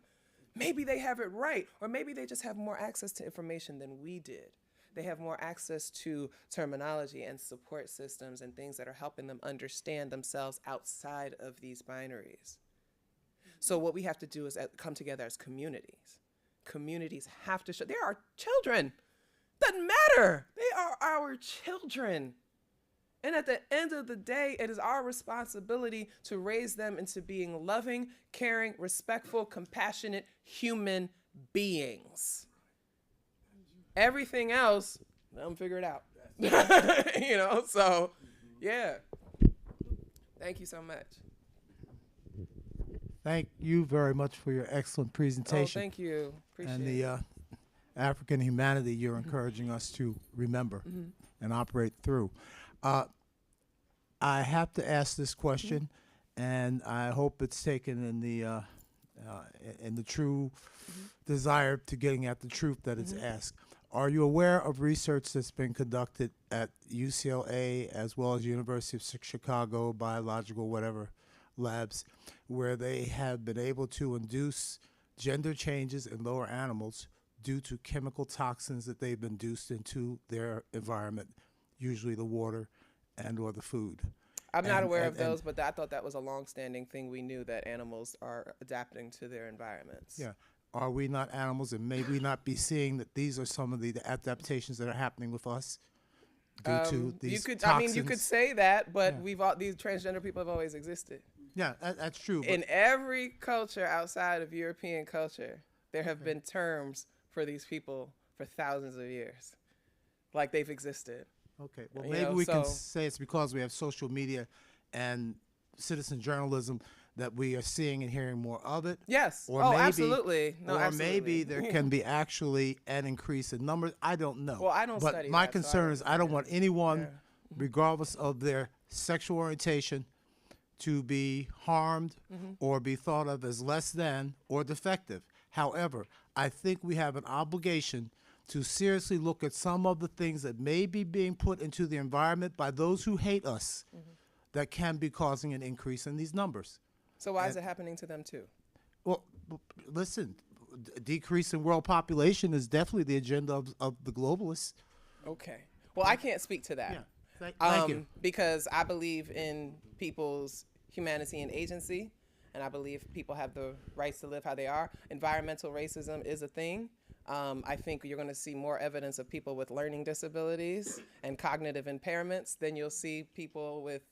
Maybe they have it right, or maybe they just have more access to information than we did. They have more access to terminology and support systems and things that are helping them understand themselves outside of these binaries. So what we have to do is come together as communities. Communities have to show, they're our children. Doesn't matter. They are our children. And at the end of the day, it is our responsibility to raise them into being loving, caring, respectful, compassionate human beings. Everything else, let them figure it out. So, yeah. Thank you so much. Thank you very much for your excellent presentation. Oh, thank you. Appreciate and it. the African humanity you're encouraging us to remember and operate through. I have to ask this question, and I hope it's taken in the true desire to getting at the truth that it's asked. Are you aware of research that's been conducted at UCLA as well as University of Chicago, biological whatever labs, where they have been able to induce gender changes in lower animals due to chemical toxins that they've induced into their environment, usually the water and or the food? I'm not aware of those, but I thought that was a long-standing thing. We knew that animals are adapting to their environments. Yeah. Are we not animals, and may we not be seeing that these are some of the adaptations that are happening with us due to these toxins? I mean, you could say that, but these transgender people have always existed. Yeah, that's true. In every culture outside of European culture, there have been terms for these people for thousands of years, like they've existed. Okay, well, maybe we can say it's because we have social media and citizen journalism that we are seeing and hearing more of it. Yes. Or maybe, absolutely. No, or absolutely. maybe there can be actually an increase in numbers. I don't know. Well, I don't but study my that, concern is I don't want anyone, regardless of their sexual orientation, to be harmed or be thought of as less than or defective. However, I think we have an obligation to seriously look at some of the things that may be being put into the environment by those who hate us that can be causing an increase in these numbers. So why is it happening to them too? Well, listen, decrease in world population is definitely the agenda of the globalists. Okay. Well, I can't speak to that. Yeah. Thank you. Because I believe in people's humanity and agency, and I believe people have the rights to live how they are. Environmental racism is a thing. I think you're going to see more evidence of people with learning disabilities and cognitive impairments than you'll see people with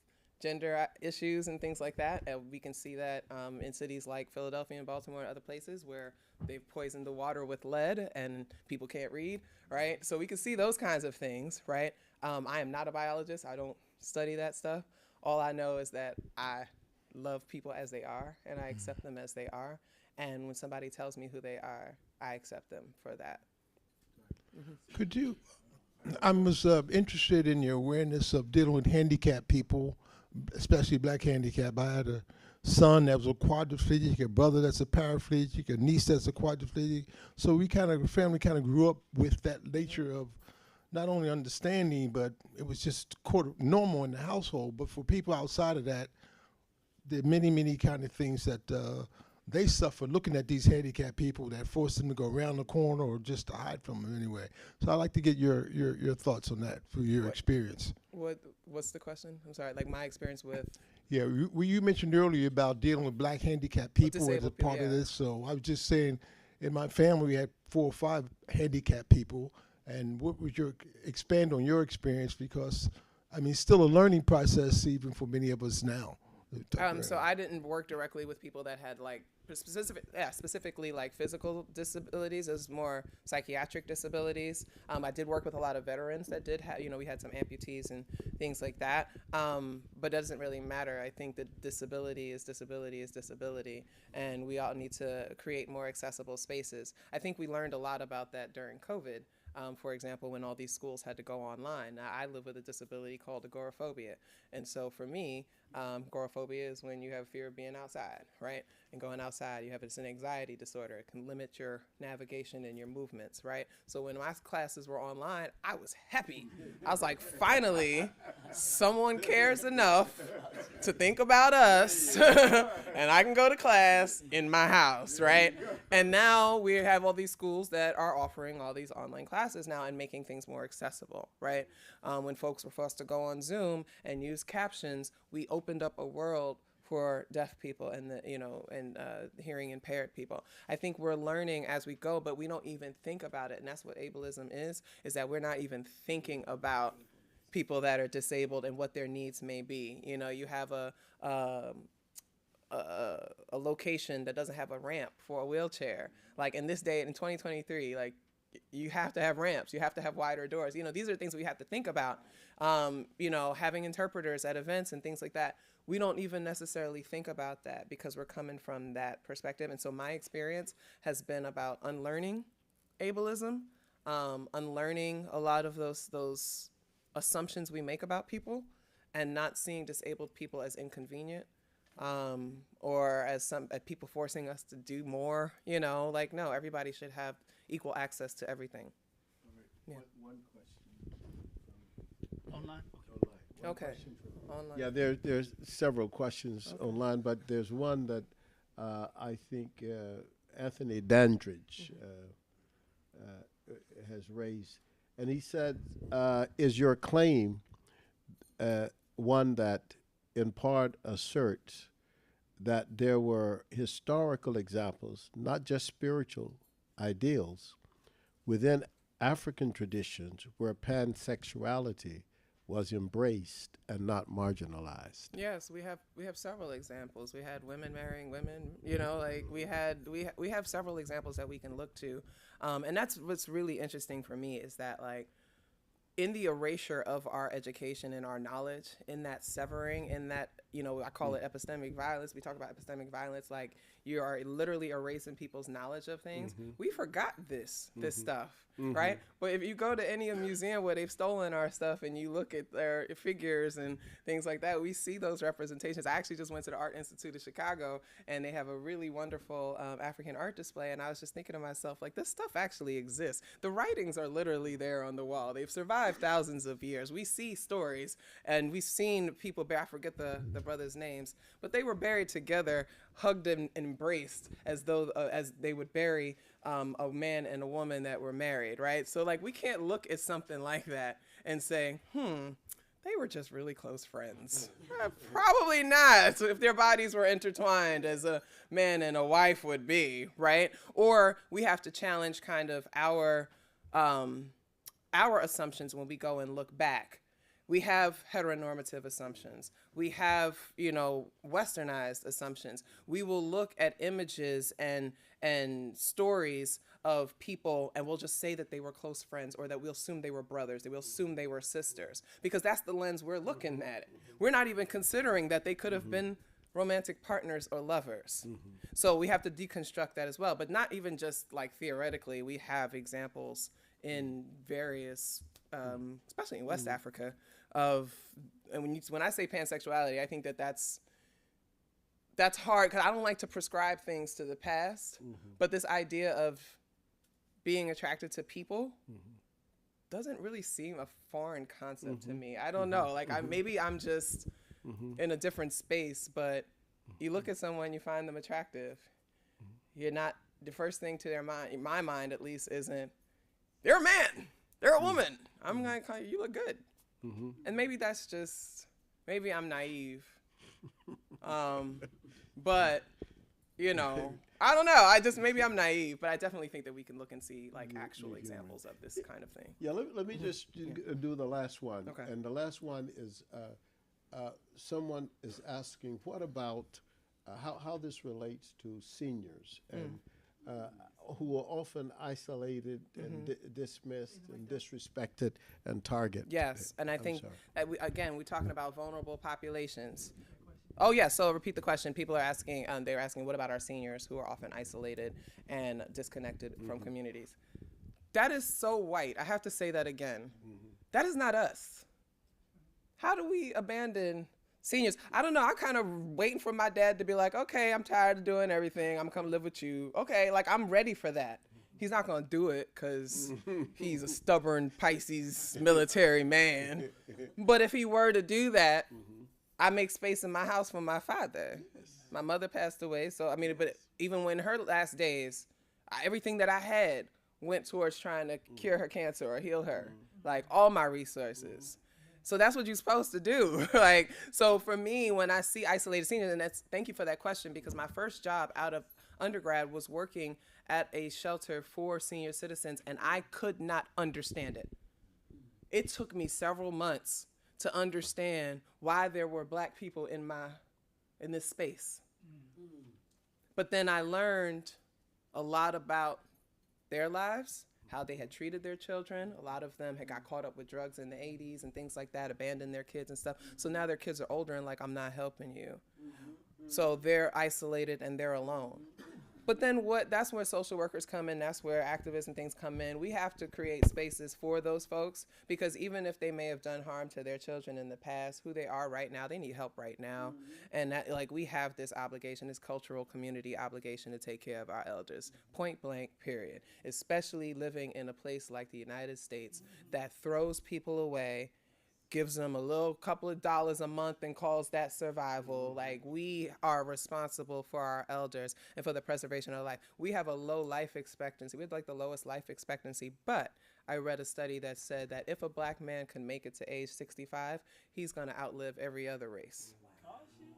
gender issues and things like that. And we can see that in cities like Philadelphia and Baltimore and other places where they've poisoned the water with lead and people can't read, right? So we can see those kinds of things, right? I am not a biologist. I don't study that stuff. All I know is that I love people as they are and I accept them as they are. And when somebody tells me who they are, I accept them for that. Could you, I was interested in your awareness of dealing with handicapped people, especially black handicapped. I had a son that was a quadriplegic, a brother that's a paraplegic, a niece that's a quadriplegic. So family kind of grew up with that nature of not only understanding, but it was just normal in the household. But for people outside of that, there are many, many kind of things that they suffer looking at these handicapped people that force them to go around the corner or just to hide from them anyway. So I'd like to get your thoughts on that for your experience. What's the question? I'm sorry, like my experience with? Yeah, you mentioned earlier about dealing with black handicapped people as a part of this. So I was just saying, in my family, we had 4 or 5 handicapped people. And what would expand on your experience? Because, I mean, it's still a learning process even for many of us now. So I didn't work directly with people that had like specifically like physical disabilities. It was more psychiatric disabilities. I did work with a lot of veterans that did have, we had some amputees and things like that. But it doesn't really matter. I think that disability is disability, and we all need to create more accessible spaces. I think we learned a lot about that during COVID. For example, when all these schools had to go online. Now, I live with a disability called agoraphobia. And so for me, agoraphobia is when you have fear of being outside, right? And going outside, you have an anxiety disorder. It can limit your navigation and your movements, right? So when my classes were online, I was happy. I was like, finally, someone cares enough to think about us, and I can go to class in my house, right? And now we have all these schools that are offering all these online classes now and making things more accessible, right? When folks were forced to go on Zoom and use captions, we opened up a world for deaf people and hearing impaired people. I think we're learning as we go, but we don't even think about it. And that's what ableism is that we're not even thinking about people that are disabled and what their needs may be. You have a location that doesn't have a ramp for a wheelchair. Like in this day, in 2023, like you have to have ramps, you have to have wider doors. These are things we have to think about. Having interpreters at events and things like that. We don't even necessarily think about that because we're coming from that perspective. And so my experience has been about unlearning ableism, unlearning a lot of those assumptions we make about people, and not seeing disabled people as inconvenient, or as people forcing us to do more, you know, like, no, everybody should have equal access to everything. Yeah. One question. Online? One Okay. question Online. Yeah, there's several questions online, but there's one that I think Anthony Dandridge has raised. And he said, is your claim one that in part asserts that there were historical examples, not just spiritual ideals, within African traditions where pansexuality was embraced and not marginalized? Yes, we have several examples. We had women marrying women, you know, like we have several examples that we can look to. And that's what's really interesting for me, is that, like, in the erasure of our education and our knowledge, in that severing, in that, you know, I call it epistemic violence. We talk about epistemic violence, like you are literally erasing people's knowledge of things. We forgot this stuff, right? But if you go to any museum where they've stolen our stuff and you look at their figures and things like that, we see those representations. I actually just went to the Art Institute of Chicago, and they have a really wonderful African art display, and I was just thinking to myself, like, this stuff actually exists. The writings are literally there on the wall. They've survived thousands of years. We see stories, and we've seen people, I forget the brothers' names, but they were buried together, hugged and embraced, as though as they would bury a man and a woman that were married, right? So, like, we can't look at something like that and say, they were just really close friends. Probably not, if their bodies were intertwined as a man and a wife would be, right? Or we have to challenge kind of our assumptions when we go and look back. We have heteronormative assumptions. We have, you know, westernized assumptions. We will look at images and stories of people, and we'll just say that they were close friends, or that we'll assume they were brothers, that we'll assume they were sisters, because that's the lens we're looking at it. We're not even considering that they could have been romantic partners or lovers. So we have to deconstruct that as well, but not even just like theoretically. We have examples in various, especially in West Africa, of, and when I say pansexuality, I think that's hard, because I don't like to prescribe things to the past, but this idea of being attracted to people doesn't really seem a foreign concept to me. I don't know, like maybe I'm just in a different space, but you look at someone, you find them attractive. You're not, the first thing to their mind, in my mind at least, isn't, they're a man, they're a woman. I'm gonna call you, you look good. And maybe that's just, maybe I'm naive. But, you know, I don't know. Maybe I'm naive, but I definitely think that we can look and see, like, actual examples of this kind of thing. Yeah, let me just do the last one. Okay. And the last one is someone is asking, what about how this relates to seniors and who are often isolated and dismissed and disrespected and targeted? Yes, and I think that we're talking about vulnerable populations. Oh, yeah, so repeat the question. People are asking, they're asking, what about our seniors who are often isolated and disconnected from communities? That is so white. I have to say that again. That is not us. How do we abandon seniors? I don't know. I'm kind of waiting for my dad to be like, okay, I'm tired of doing everything. I'm come live with you. Okay, like, I'm ready for that. He's not going to do it because he's a stubborn Pisces military man. But if he were to do that, I make space in my house for my father. My mother passed away, so I mean, but even when her last days, everything that I had went towards trying to cure her cancer or heal her, like all my resources. So that's what you're supposed to do. Like, so for me, when I see isolated seniors, and thank you for that question, because my first job out of undergrad was working at a shelter for senior citizens, and I could not understand it. It took me several months to understand why there were Black people in this space. But then I learned a lot about their lives, how they had treated their children. A lot of them had got caught up with drugs in the 80s and things like that, abandoned their kids and stuff. So now their kids are older and like, I'm not helping you. So they're isolated and they're alone. But then that's where social workers come in. That's where activists and things come in. We have to create spaces for those folks, because even if they may have done harm to their children in the past, who they are right now, they need help right now. And that, like, we have this obligation, this cultural community obligation to take care of our elders, point blank, period. Especially living in a place like the United States that throws people away, gives them a little couple of dollars a month and calls that survival. Like, we are responsible for our elders and for the preservation of life. We have a low life expectancy. We have like the lowest life expectancy, but I read a study that said that if a black man can make it to age 65, he's gonna outlive every other race.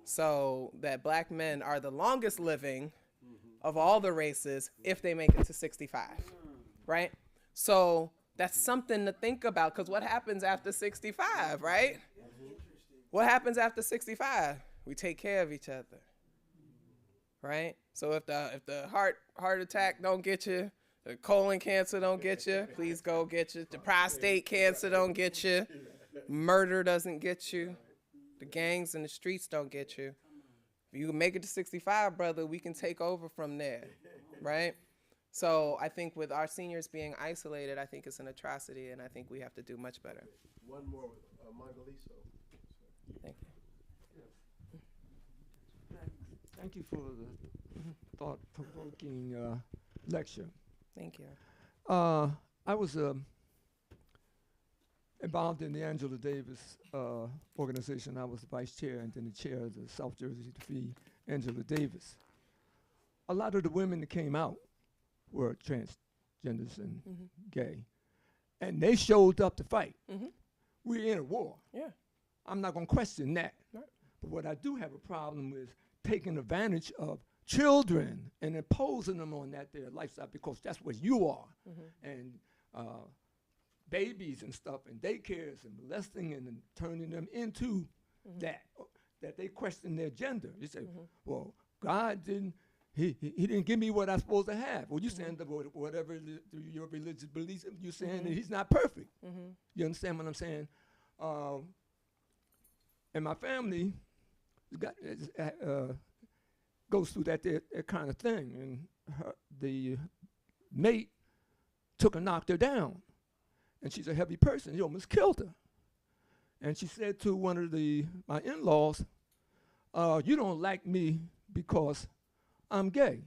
So that black men are the longest living of all the races if they make it to 65, right? So that's something to think about, because what happens after 65, right? What happens after 65? We take care of each other, right? So if the heart attack don't get you, the colon cancer don't get you, please go get you. The prostate cancer don't get you. Murder doesn't get you. The gangs in the streets don't get you. If you make it to 65, brother, we can take over from there, right? So I think with our seniors being isolated, I think it's an atrocity, and I think we have to do much better. One more with Mangaliso. Thank you. Thank you for the thought-provoking lecture. Thank you. I was involved in the Angela Davis organization. I was the vice chair and then the chair of the South Jersey to Free Angela Davis. A lot of the women that came out were transgenders and gay, and they showed up to fight. We're in a war. Yeah. I'm not going to question that. Right. But what I do have a problem with taking advantage of children and imposing them on their lifestyle, because that's what you are. And babies and stuff and daycares and molesting and then turning them into that they question their gender. You say, well, God didn't, he didn't give me what I'm supposed to have. Well, you're saying that whatever your religious beliefs, you're saying that he's not perfect. You understand what I'm saying? And my family goes through that kind of thing. And the mate knocked her down. And she's a heavy person. He almost killed her. And she said to one of my in-laws, you don't like me because I'm gay.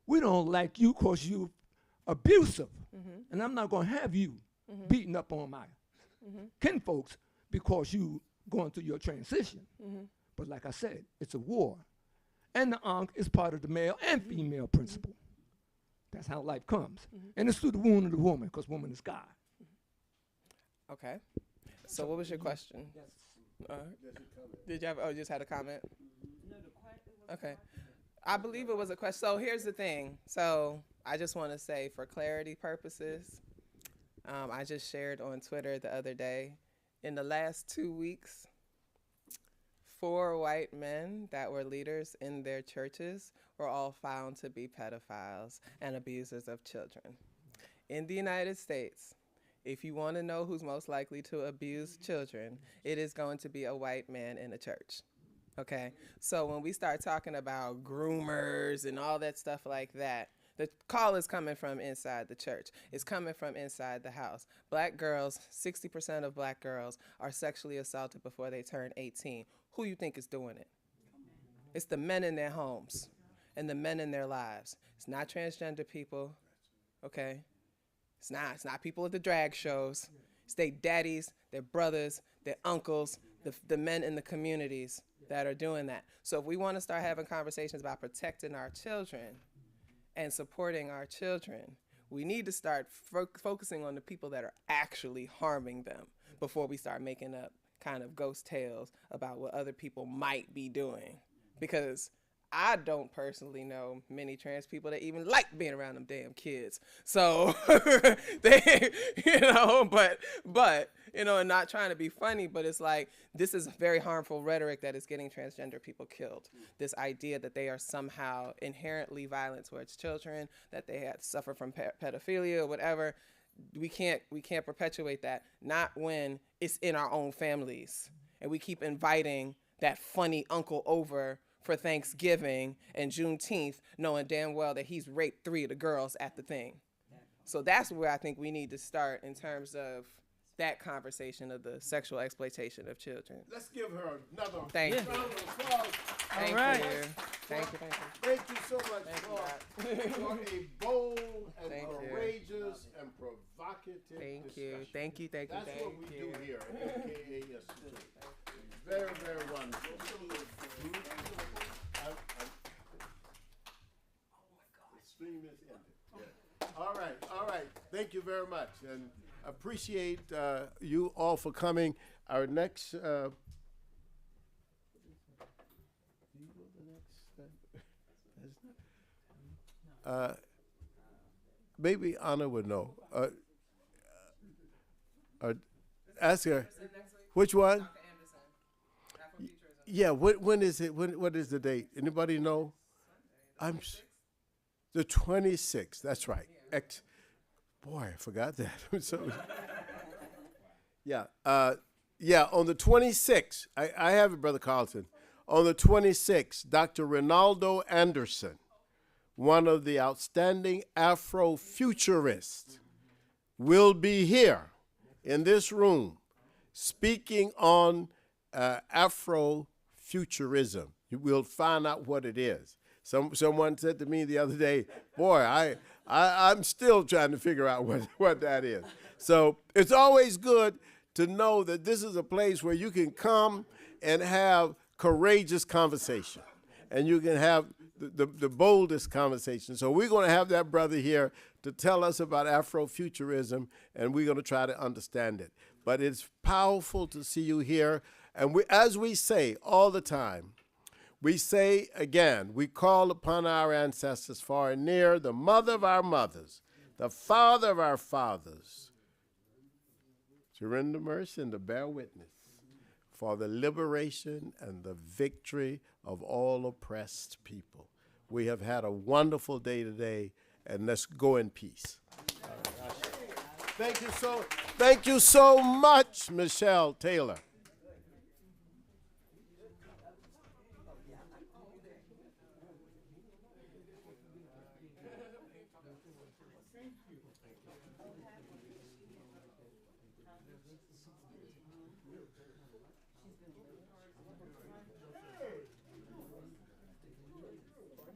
We don't like you because you're abusive. And I'm not going to have you beating up on my kinfolks because you going through your transition. But like I said, it's a war. And the Ankh is part of the male and female principle. That's how life comes. And it's through the womb of the woman, because woman is God. Okay. So what was your question? Did you have, you just had a comment? Okay. I believe it was a question. So here's the thing. So I just want to say, for clarity purposes, I just shared on Twitter the other day, in the last 2 weeks, 4 white men that were leaders in their churches were all found to be pedophiles and abusers of children. In the United States, if you want to know who's most likely to abuse children, it is going to be a white man in a church. Okay? So when we start talking about groomers and all that stuff like that, the call is coming from inside the church. It's coming from inside the house. Black girls, 60% of black girls are sexually assaulted before they turn 18. Who you think is doing it? It's the men in their homes and the men in their lives. It's not transgender people, okay? It's not people at the drag shows. It's their daddies, their brothers, their uncles, the men in the communities that are doing that. So if we want to start having conversations about protecting our children and supporting our children, we need to start focusing on the people that are actually harming them before we start making up kind of ghost tales about what other people might be doing. Because I don't personally know many trans people that even like being around them damn kids. So they, but, and not trying to be funny, but it's like, this is very harmful rhetoric that is getting transgender people killed. This idea that they are somehow inherently violent towards children, that they have suffer from pedophilia or whatever. We can't perpetuate that, not when it's in our own families. And we keep inviting that funny uncle over for Thanksgiving and Juneteenth, knowing damn well that he's raped 3 of the girls at the thing. So that's where I think we need to start in terms of that conversation of the sexual exploitation of children. Let's give her another Thank you. round of applause. Thank right. you. Thank you. Thank you. Thank you so much for a bold and Thank you. courageous and provocative Thank discussion. you. Thank you. Thank you. That's Thank what we you. do here at AKA Institute. Very, very wonderful. The stream is ended. Yeah. All right. Thank you very much, and appreciate you all for coming. Our next. Maybe Anna would know. Ask her. Which one? Yeah. When is it? What is the date? Anybody know? The 26th. That's right. Boy, I forgot that. Yeah. On the 26th, I have it, Brother Carlton. On the 26th, Dr. Ronaldo Anderson, one of the outstanding Afrofuturists, will be here in this room speaking on Afrofuturism. We'll find out what it is. Someone said to me the other day, boy, I'm still trying to figure out what that is. So it's always good to know that this is a place where you can come and have courageous conversation, and you can have the boldest conversation. So we're going to have that brother here to tell us about Afrofuturism, and we're going to try to understand it. But it's powerful to see you here. And as we say all the time, we say again, we call upon our ancestors far and near, the mother of our mothers, the father of our fathers, to render mercy and to bear witness for the liberation and the victory of all oppressed people. We have had a wonderful day today, and let's go in peace. Thank you so much, Michelle Taylor.